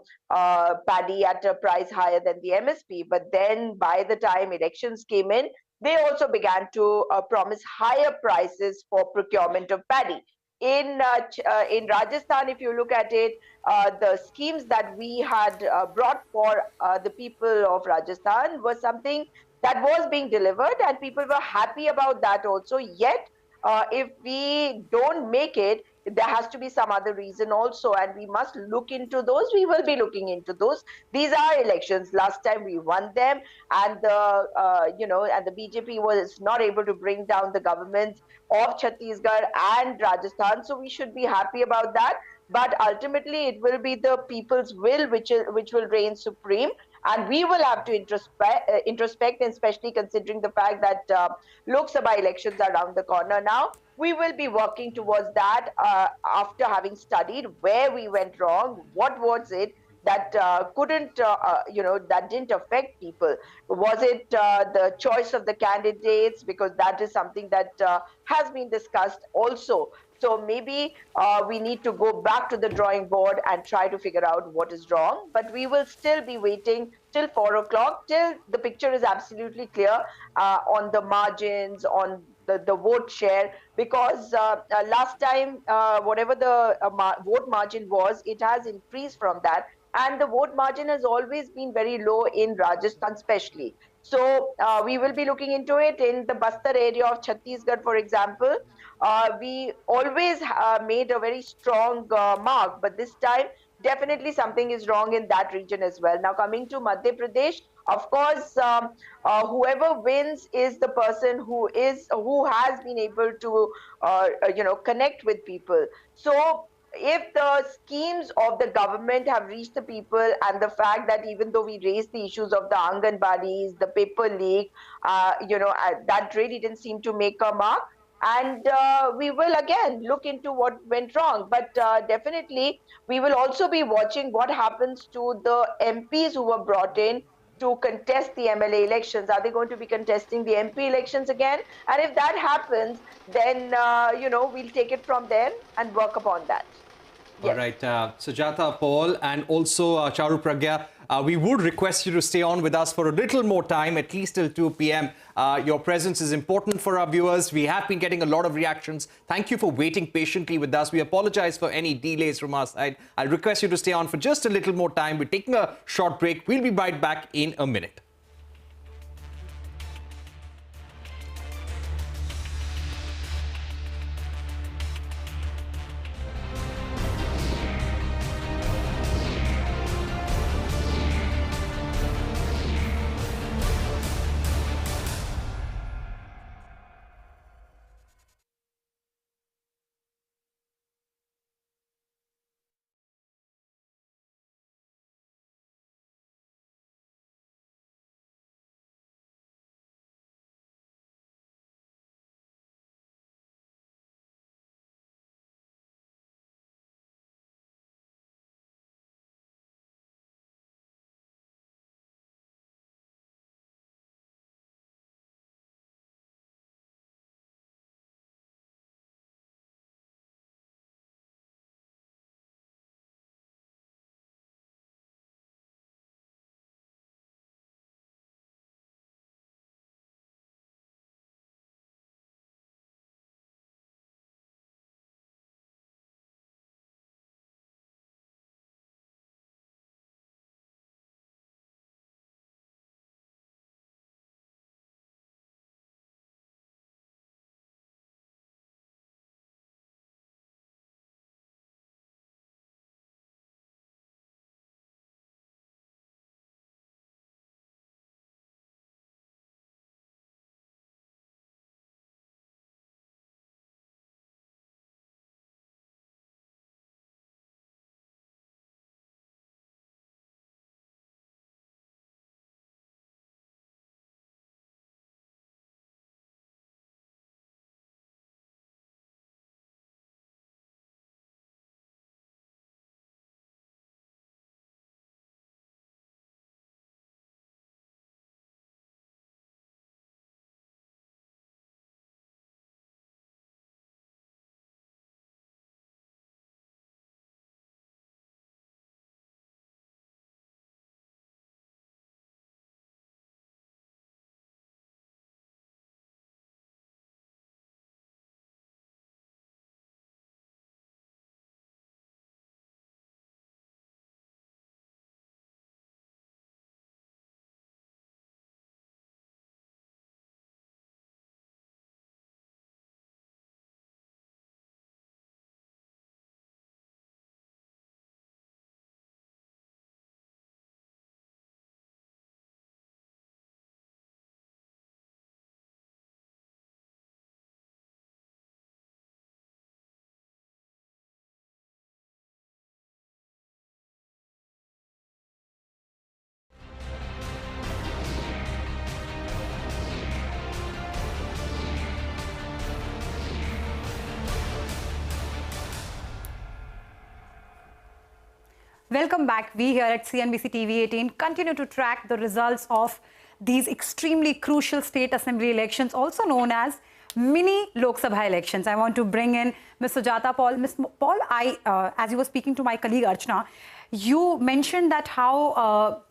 paddy at a price higher than the MSP. But then by the time elections came in, they also began to promise higher prices for procurement of paddy. In Rajasthan, if you look at it, the schemes that we had brought for the people of Rajasthan was something that was being delivered, and people were happy about that also. Yet, if we don't make it, there has to be some other reason also, and we must look into those. We will be looking into those. These are elections. Last time we won them, and the BJP was not able to bring down the governments of Chhattisgarh and Rajasthan. So we should be happy about that. But ultimately, it will be the people's will which will reign supreme. And we will have to introspect, and especially considering the fact that Lok Sabha elections are around the corner now. We will be working towards that after having studied where we went wrong, what was it that that didn't affect people. Was it the choice of the candidates? Because that is something that has been discussed also. So maybe we need to go back to the drawing board and try to figure out what is wrong. But we will still be waiting till 4 o'clock, till the picture is absolutely clear on the margins, on the vote share. Because last time, whatever the vote margin was, it has increased from that. And the vote margin has always been very low in Rajasthan especially. So we will be looking into it. In the Bastar area of Chhattisgarh, for example, we always made a very strong mark, but this time definitely something is wrong in that region as well. Now coming to Madhya Pradesh, of course, whoever wins is the person who has been able to connect with people. So if the schemes of the government have reached the people, and the fact that even though we raised the issues of the Anganwadis, the paper leak, that really didn't seem to make a mark. And we will again look into what went wrong. But definitely, we will also be watching what happens to the MPs who were brought in to contest the MLA elections. Are they going to be contesting the MP elections again? And if that happens, then, we'll take it from there and work upon that. All right, Sujata, Paul, and also Charu Pragya, we would request you to stay on with us for a little more time, at least till 2 p.m. Your presence is important for our viewers. We have been getting a lot of reactions. Thank you for waiting patiently with us. We apologize for any delays from our side. I'll request you to stay on for just a little more time. We're taking a short break. We'll be right back in a minute. Welcome back. We here at CNBC-TV18 continue to track the results of these extremely crucial state assembly elections, also known as mini Lok Sabha elections. I want to bring in Ms. Sujata Paul. Ms. Paul, as you were speaking to my colleague Archana, you mentioned that how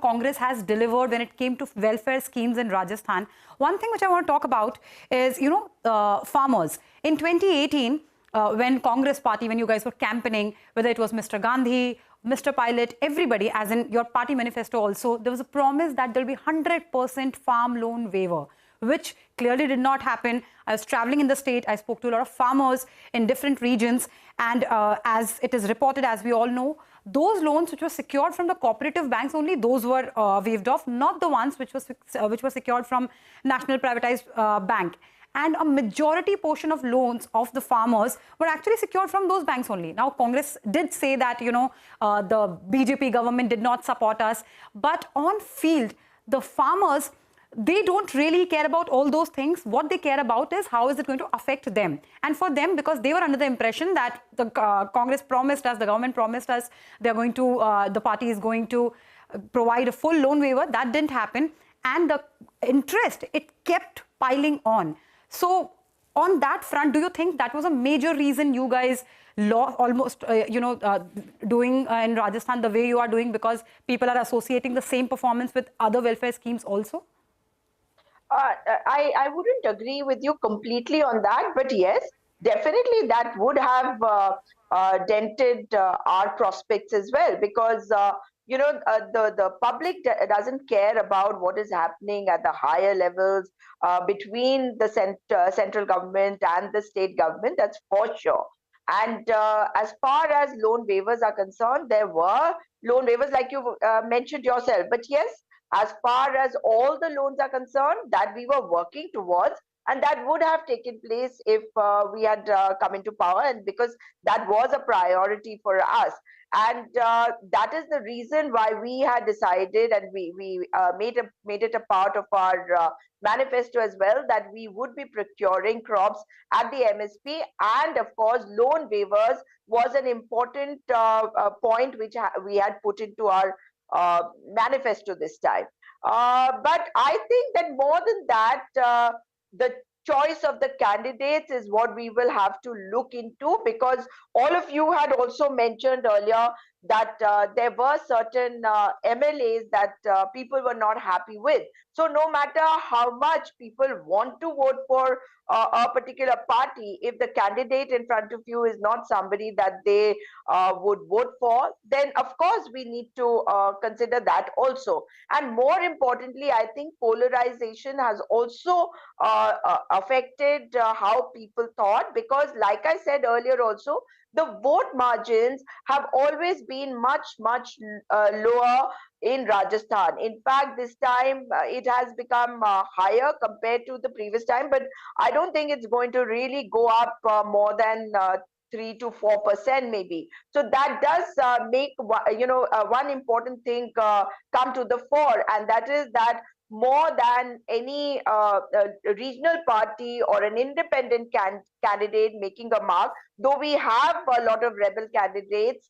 Congress has delivered when it came to welfare schemes in Rajasthan. One thing which I want to talk about is farmers. In 2018, when Congress party, when you guys were campaigning, whether it was Mr. Gandhi, Mr. Pilot, everybody, as in your party manifesto also, there was a promise that there will be 100% farm loan waiver, which clearly did not happen. I was traveling in the state. I spoke to a lot of farmers in different regions. And as it is reported, as we all know, those loans which were secured from the cooperative banks, only those were waived off, not the ones which were secured from National Privatized Bank. And a majority portion of loans of the farmers were actually secured from those banks only. Now, Congress did say that, the BJP government did not support us. But on field, the farmers, they don't really care about all those things. What they care about is how is it going to affect them. And for them, because they were under the impression that the Congress promised us, the government promised us, they're going to, the party is going to provide a full loan waiver. That didn't happen. And the interest, it kept piling on. So on that front, do you think that was a major reason you guys almost, doing in Rajasthan the way you are doing, because people are associating the same performance with other welfare schemes also? I wouldn't agree with you completely on that, but yes, definitely that would have dented our prospects as well, because the public doesn't care about what is happening at the higher levels between the central government and the state government. That's for sure. And as far as loan waivers are concerned, there were loan waivers like you mentioned yourself. But yes, as far as all the loans are concerned, that we were working towards, and that would have taken place if we had come into power, and because that was a priority for us. And that is the reason why we had decided, and we made it a part of our manifesto as well, that we would be procuring crops at the MSP, and of course loan waivers was an important point which we had put into our manifesto this time. But I think that more than that, the choice of the candidates is what we will have to look into, because all of you had also mentioned earlier that there were certain MLAs that people were not happy with. So no matter how much people want to vote for a particular party, if the candidate in front of you is not somebody that they would vote for, then of course we need to consider that also. And more importantly, I think polarization has also affected how people thought, because like I said earlier also, the vote margins have always been much lower in Rajasthan. In fact, this time it has become higher compared to the previous time, but I don't think it's going to really go up more than 3 to 4% maybe. So that does make one important thing come to the fore, and that is that more than any regional party or an independent candidate making a mark, though we have a lot of rebel candidates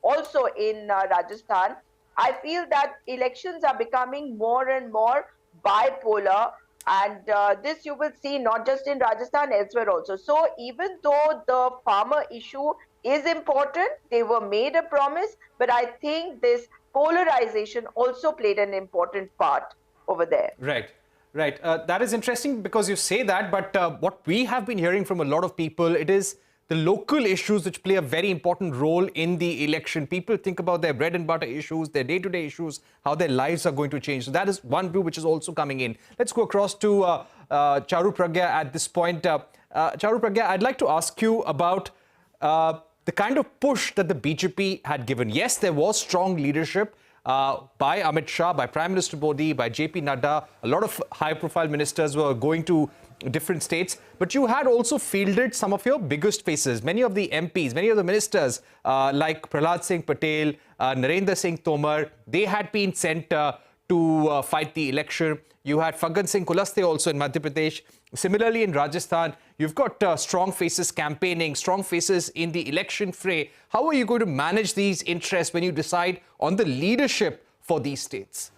also in Rajasthan, I feel that elections are becoming more and more bipolar, and this you will see not just in Rajasthan, elsewhere also. So even though the farmer issue is important, they were made a promise, but I think this polarization also played an important part over there. Right. That is interesting because you say that, but what we have been hearing from a lot of people, it is the local issues which play a very important role in the election. People think about their bread and butter issues, their day-to-day issues, how their lives are going to change. So that is one view which is also coming in. Let's go across to Charu Pragya at this point. Charu Pragya, I'd like to ask you about the kind of push that the BJP had given. Yes, there was strong leadership by Amit Shah, by Prime Minister Modi, by JP Nadda. A lot of high-profile ministers were going to different states, but you had also fielded some of your biggest faces. Many of the MPs, many of the ministers like Prahlad Singh Patel, Narendra Singh Tomar, they had been sent to fight the election. You had Phaggan Singh Kulaste also in Madhya Pradesh. Similarly, in Rajasthan, you've got strong faces campaigning, strong faces in the election fray. How are you going to manage these interests when you decide on the leadership for these states?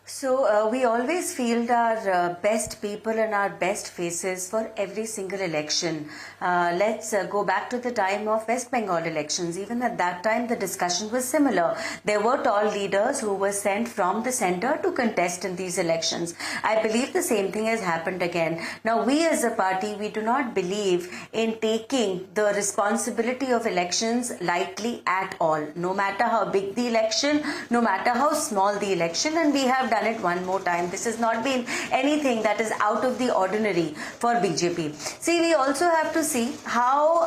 So we always field our best people and our best faces for every single election. Let's go back to the time of West Bengal elections. Even at that time, the discussion was similar. There were tall leaders who were sent from the center to contest in these elections. I believe the same thing has happened again. Now, we as a party, we do not believe in taking the responsibility of elections lightly at all. No matter how big the election, no matter how small the election, and we have done it one more time. This has not been anything that is out of the ordinary for BJP. See, we also have to see how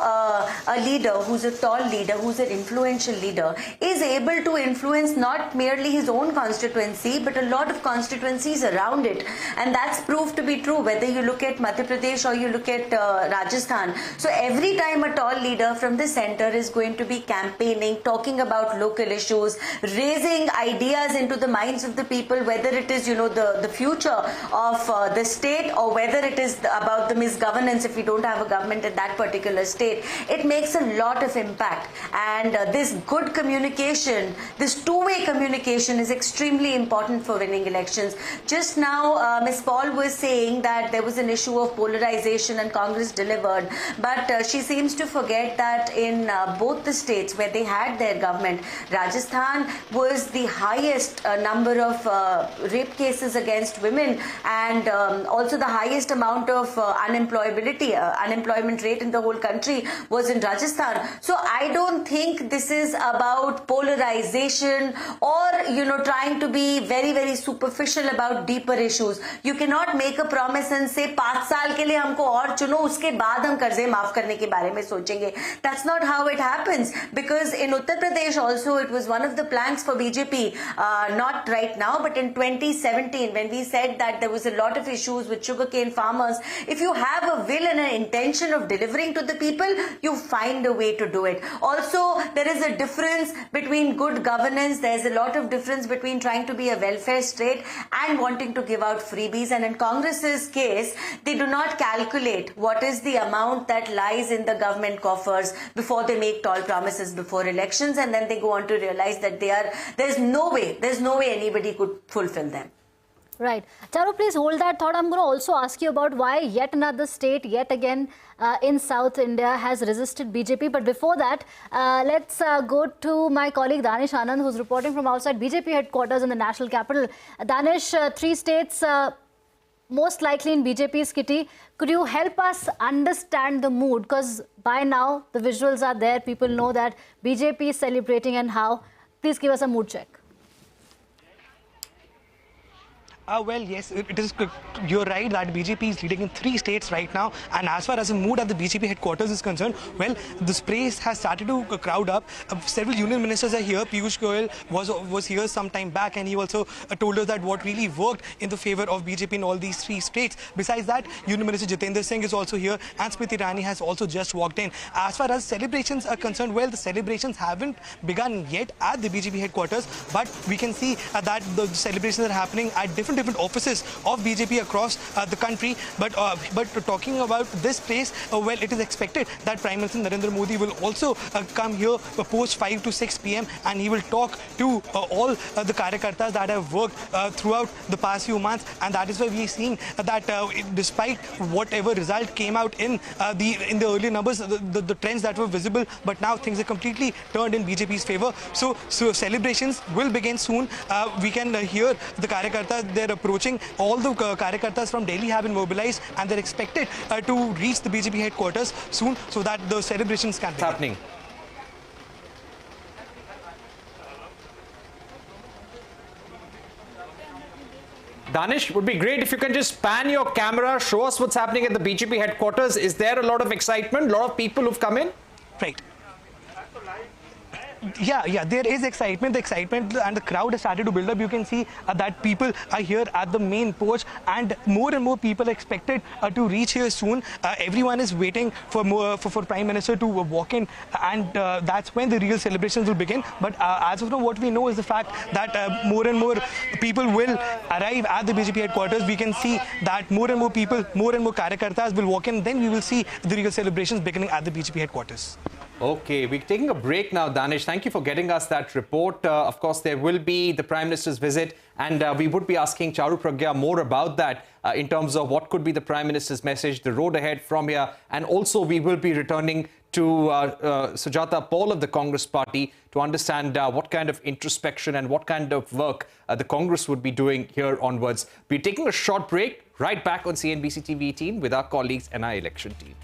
a leader who's a tall leader, who's an influential leader, is able to influence not merely his own constituency, but a lot of constituencies around it. And that's proved to be true, whether you look at Madhya Pradesh or you look at Rajasthan. So every time a tall leader from the center is going to be campaigning, talking about local issues, raising ideas into the minds of the people, whether whether it is, the future of the state, or whether it is about the misgovernance if we don't have a government in that particular state, it makes a lot of impact. And this good communication, this two-way communication is extremely important for winning elections. Just now, Ms. Paul was saying that there was an issue of polarization and Congress delivered, but she seems to forget that in both the states where they had their government, Rajasthan was the highest number of rape cases against women, and also the highest amount of unemployment rate in the whole country was in Rajasthan. So I don't think this is about polarization or trying to be very, very superficial about deeper issues. You cannot make a promise and say 5 साल के लिए हमको और चुनो, उसके बाद हम कर्जे माफ करने के बारे में सोचेंगे. That's not how it happens, because in Uttar Pradesh also it was one of the planks for BJP, not right now, but in 2017 when we said that there was a lot of issues with sugarcane farmers. If you have a will and an intention of delivering to the people, you find a way to do it. Also, there is a difference between good governance. There's a lot of difference between trying to be a welfare state and wanting to give out freebies. And in Congress's case, they do not calculate what is the amount that lies in the government coffers before they make tall promises before elections, and then they go on to realize that there's no way anybody could fulfill them. Right. Charu, please hold that thought. I'm going to also ask you about why yet another state, yet again in South India, has resisted BJP. But before that, let's go to my colleague Danish Anand, who's reporting from outside BJP headquarters in the national capital. Danish, 3 states most likely in BJP's kitty. Could you help us understand the mood? Because by now, the visuals are there. People know that BJP is celebrating and how. Please give us a mood check. Well, yes, it is. You're right that BJP is leading in 3 states right now. And as far as the mood at the BJP headquarters is concerned, well, the praise has started to crowd up. Several union ministers are here. Piyush Goyal was here some time back, and he also told us that what really worked in the favor of BJP in all these 3 states. Besides that, Union Minister Jitendra Singh is also here, and Smriti Irani has also just walked in. As far as celebrations are concerned, well, the celebrations haven't begun yet at the BJP headquarters, but we can see that the celebrations are happening at different offices of BJP across the country. But talking about this place, well, it is expected that Prime Minister Narendra Modi will also come here post 5 to 6 p.m. and he will talk to all the Karyakartas that have worked throughout the past few months. And that is why we are seeing that despite whatever result came out in the earlier numbers, the trends that were visible, but now things are completely turned in BJP's favor. So celebrations will begin soon. We can hear the Karyakartas. They're approaching. All the Karyakartas from Delhi have been mobilized, and they're expected to reach the BJP headquarters soon so that the celebrations can begin. Happening. Danish, would be great if you can just pan your camera, show us what's happening at the BJP headquarters. Is there a lot of excitement? A lot of people who've come in? Right. Yeah, there is excitement. The excitement and the crowd has started to build up. You can see that people are here at the main porch, and more people are expected to reach here soon. Everyone is waiting for Prime Minister to walk in, and that's when the real celebrations will begin. But as of now, what we know is the fact that more and more people will arrive at the BJP headquarters. We can see that more and more people, more and more Karyakartas will walk in. Then we will see the real celebrations beginning at the BJP headquarters. Okay, we're taking a break now, Danish. Thank you for getting us that report. Of course, there will be the Prime Minister's visit, and we would be asking Charu Pragya more about that in terms of what could be the Prime Minister's message, the road ahead from here. And also, we will be returning to Sujata Paul of the Congress Party to understand what kind of introspection and what kind of work the Congress would be doing here onwards. We're taking a short break, right back on CNBC TV 18 with our colleagues and our election team.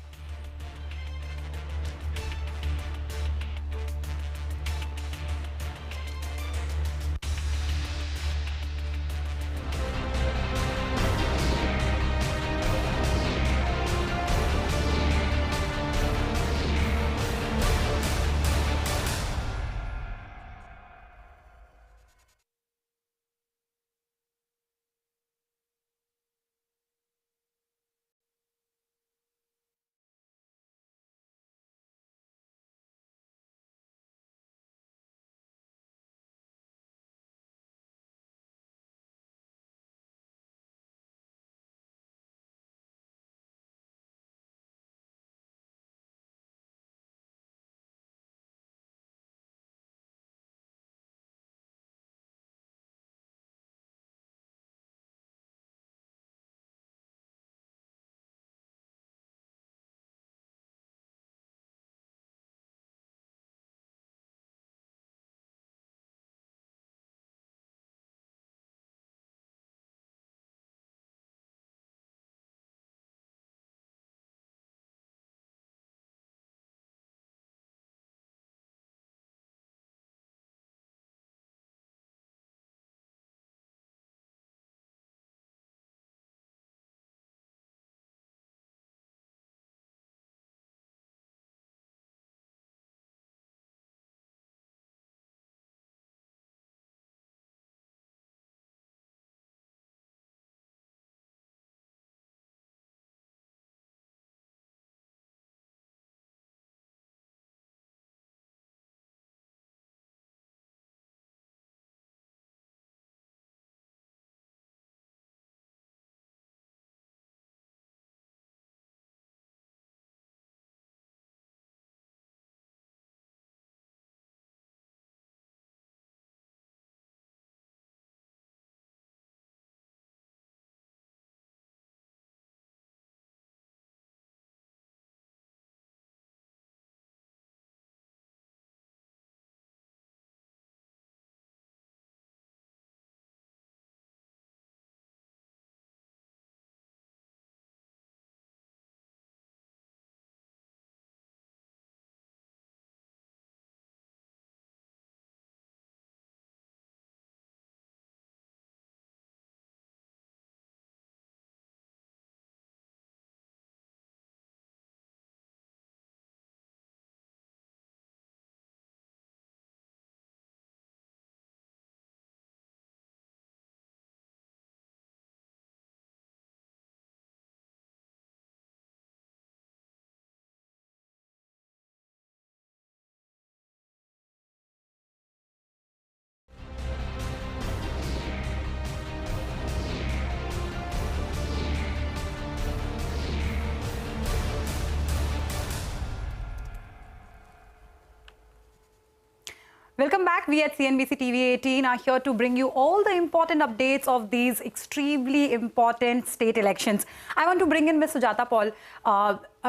Welcome back. We at CNBC TV18 are here to bring you all the important updates of these extremely important state elections. I want to bring in Ms. Sujata Paul.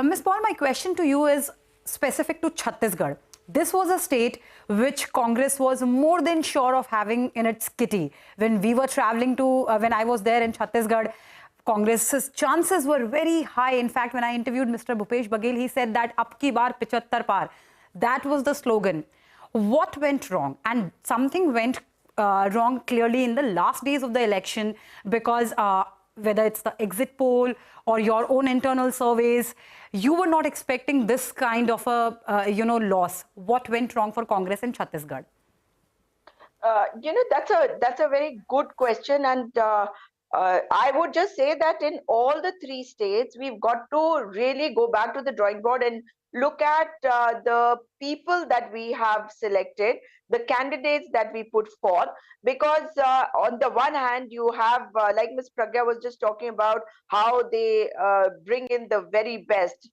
Ms. Paul, my question to you is specific to Chhattisgarh. This was a state which Congress was more than sure of having in its kitty. When we were traveling to, when I was there in Chhattisgarh, Congress's chances were very high. In fact, when I interviewed Mr. Bhupesh Baghel, he said that "Ab ki baar 75 par." That was the slogan. What went wrong? And something went wrong clearly in the last days of the election, because whether it's the exit poll or your own internal surveys, you were not expecting this kind of a loss. What went wrong for Congress in Chhattisgarh? That's a very good question, and I would just say that in all the three states, we've got to really go back to the drawing board and look at the people that we have selected, the candidates that we put forth, because on the one hand, you have, like Ms. Pragya was just talking about, how they bring in the very best,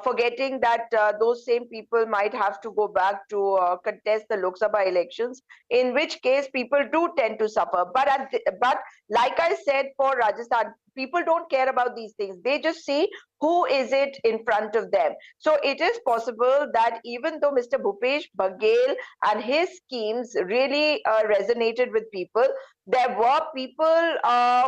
forgetting that those same people might have to go back to contest the Lok Sabha elections, in which case people do tend to suffer. But like I said, for Rajasthan, people don't care about these things. They just see who is it in front of them. So it is possible that even though Mr. Bhupesh Baghel and his schemes really resonated with people, there were people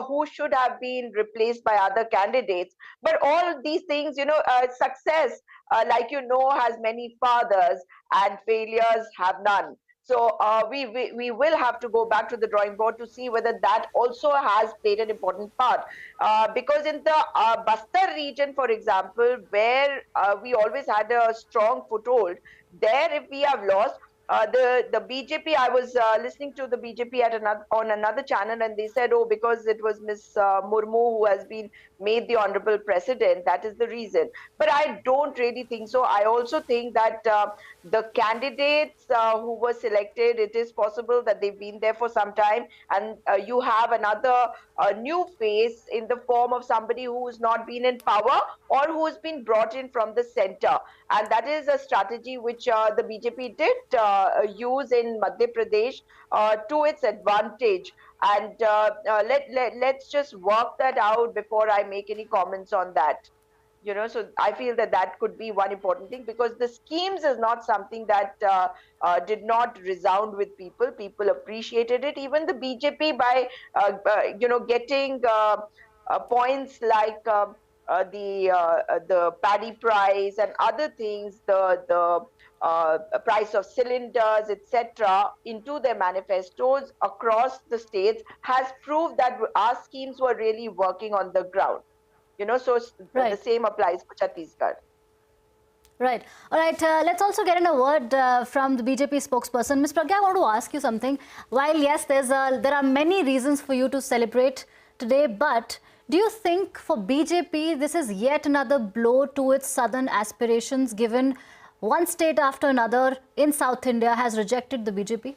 who should have been replaced by other candidates. But all of these things, success, like has many fathers, and failures have none. So we will have to go back to the drawing board to see whether that also has played an important part. Because in the Bastar region, for example, where we always had a strong foothold, there if we have lost, the BJP, I was listening to the BJP on another channel, and they said, oh, because it was Ms. Murmu who has been made the honorable president, that is the reason. But I don't really think so. I also think that the candidates who were selected, it is possible that they've been there for some time, and you have another new face in the form of somebody who's not been in power or who's been brought in from the center. And that is a strategy which the BJP did use in Madhya Pradesh to its advantage. And let's just work that out before I make any comments on that. So I feel that could be one important thing, because the schemes is not something that did not resound with people. People appreciated it. Even the BJP, by getting points like the paddy price and other things, the price of cylinders, etc., into their manifestos across the states, has proved that our schemes were really working on the ground. So the same applies for Chhattisgarh. Right. All right. Let's also get in a word from the BJP spokesperson. Ms. Pragya, I want to ask you something. While, yes, there are many reasons for you to celebrate today, but do you think for BJP this is yet another blow to its southern aspirations, given one state after another in South India has rejected the BJP?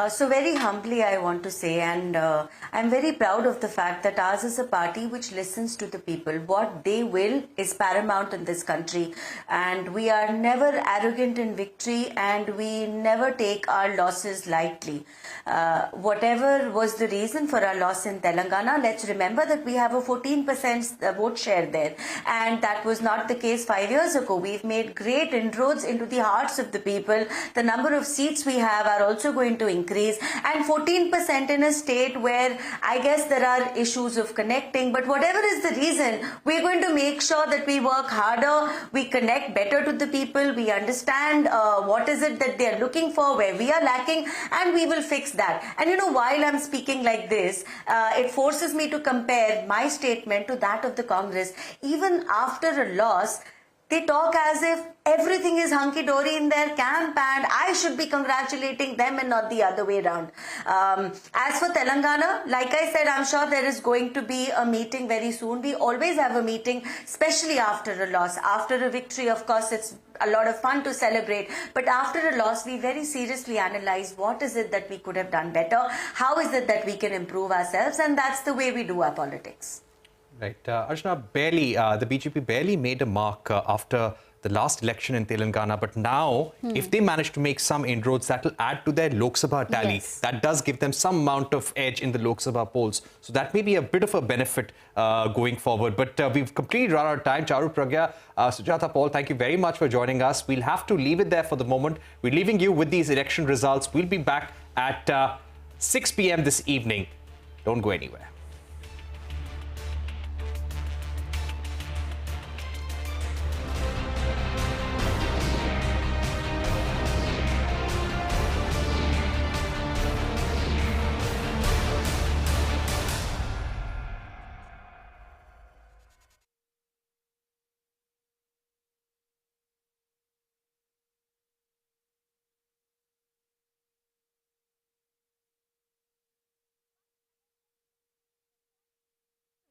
So very humbly I want to say, and I'm very proud of the fact that ours is a party which listens to the people. What they will is paramount in this country, and we are never arrogant in victory, and we never take our losses lightly. Whatever was the reason for our loss in Telangana, let's remember that we have a 14% vote share there, and that was not the case 5 years ago. We've made great inroads into the hearts of the people. The number of seats we have are also going to increase, and 14% in a state where I guess there are issues of connecting, but whatever is the reason, we're going to make sure that we work harder, we connect better to the people, we understand what is it that they're looking for, where we are lacking, and we will fix that. And while I'm speaking like this, it forces me to compare my statement to that of the Congress. Even after a loss, they talk as if everything is hunky-dory in their camp, and I should be congratulating them and not the other way around. As for Telangana, like I said, I'm sure there is going to be a meeting very soon. We always have a meeting, especially after a loss. After a victory, of course, it's a lot of fun to celebrate. But after a loss, we very seriously analyze what is it that we could have done better, how is it that we can improve ourselves, and that's the way we do our politics. Right. Archana, the BJP barely made a mark after the last election in Telangana. But now, if they manage to make some inroads, that will add to their Lok Sabha tally. Yes. That does give them some amount of edge in the Lok Sabha polls. So that may be a bit of a benefit going forward. But we've completely run out of time. Charu, Pragya, Sujata, Paul, thank you very much for joining us. We'll have to leave it there for the moment. We're leaving you with these election results. We'll be back at 6 p.m. this evening. Don't go anywhere.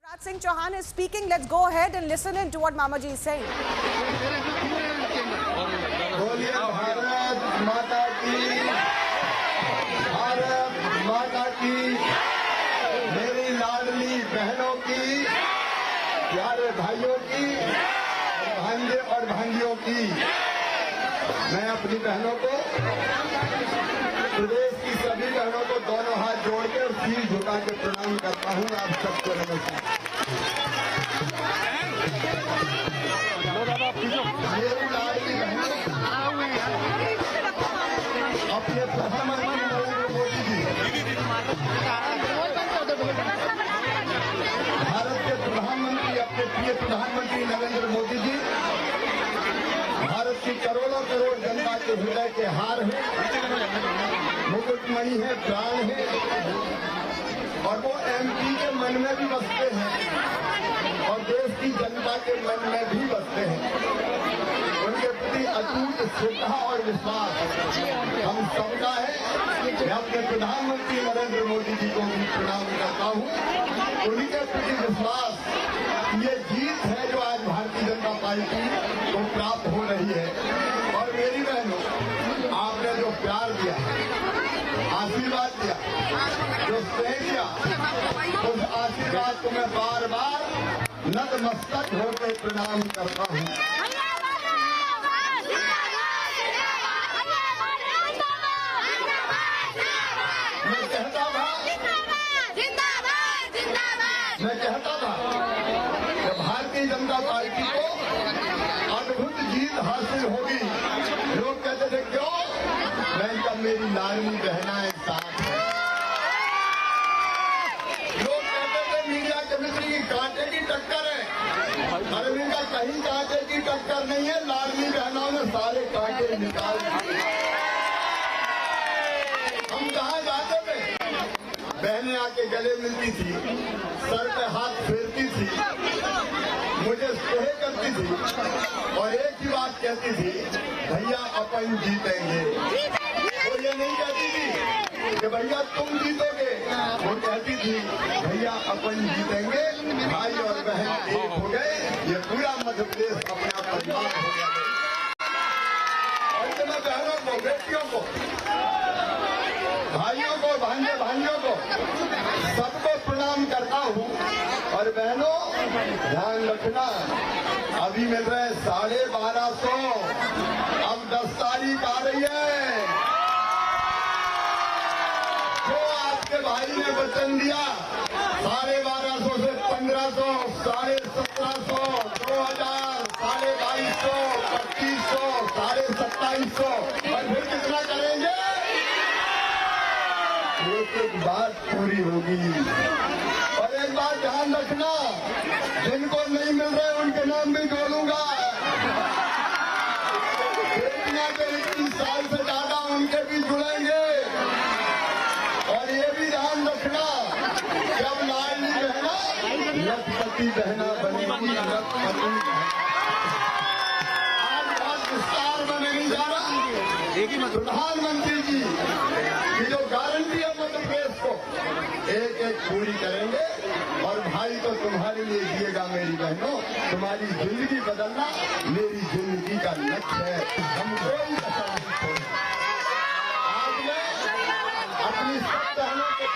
Raj Singh Chauhan is speaking. Let's go ahead and listen in to what Mamaji is saying. Bharat माता की मेरी लाडली बहनों की, प्यारे भाइयों की, भांजे और भांजियों की, मैं अपनी बहनों को, प्रदेश की सभी बहनों को दोनों हाथ जोड़ के और सिर झुका के प्रणाम करता हूँ। आप सबको नमस्कार। मेरी लाडली बहनों, अपने प्रधानमंत्री नरेंद्र मोदी जी, भारत के प्रधानमंत्री, अपने प्रिय प्रधानमंत्री नरेंद्र मोदी जी भारत की करोड़ों करोड़ जनता के हृदय के हार हैं, मुकुटमणि है, प्राण है, और वो एमपी के मन में भी बसते हैं और देश की जनता के मन में भी बसते हैं। उनके प्रति अटूट श्रद्धा और विश्वास हम सबका है। मैं अपने प्रधानमंत्री नरेंद्र मोदी जी को भी प्रणाम करता हूँ। उन्हीं के प्रति विश्वास, ये जीत है जो आज भारतीय जनता पार्टी को प्राप्त हो रही है। और मेरी बहनों, आपने जो प्यार दिया, आशीर्वाद दिया, जो स्नेह दिया, उस आशीर्वाद को मैं बार बार नतमस्तक होकर प्रणाम करता हूँ। मैं कहता था कि भारतीय जनता पार्टी को अद्भुत जीत हासिल होगी। लोग कहते थे क्यों? मैं इनका, मेरी लाडली बहनाएं साथ है। लोग कहते थे मीडिया के मित्र की कांटे की टक्कर है। अरे इनका कहीं कांटे की टक्कर नहीं है। लाडली बहनों ने सारे कांटे निकाल दिए। हम कहाँ जाते थे, बहनें आके गले मिलती थी, सर पे हाथ फेरती थी, मुझे स्नेह करती थी और एक ही बात कहती थी, भैया अपन जीतेंगे। वो ये नहीं कहती थी कि भैया तुम जीतोगे, वो कहती थी भैया अपन जीतेंगे। भाई और बहन एक हो गए, ये पूरा मध्य प्रदेश अपना परिवार हो गया। और तो मैं बहनों को, बेटियों को, भाइयों को, भांजे भाइयों को, सबको प्रणाम करता हूँ। और बहनों, ध्यान रखना, अभी मिल रहे 1250, अब 10 तारीख आ रही है। जो आपके भाई ने वचन दिया, 1250 से 1500, 1750, 2000, 2250, 2500, 2750, और फिर कितना करेंगे? एक बात पूरी होगी। और एक बात ध्यान रखना, जिनको नहीं मिल रहे उनके नाम भी जोड़ूंगा। बेटियां के 21 साल से ज्यादा उनके भी जुड़ेंगे। और ये भी ध्यान रखना, जब लाडली बहना लखपति बहना बनेगी, लखपति। आज बहुत विस्तार में नहीं जा रहा। प्रधानमंत्री जी की जो गारंटी है मध्य प्रदेश को, एक एक पूरी करेंगे। और भाई तो तुम्हारे लिए जिएगा मेरी बहनों, तुम्हारी जिंदगी बदलना मेरी जिंदगी का लक्ष्य है। हम कोई कसर नहीं छोड़ेंगे। आज मैं अपनी सब बहनों के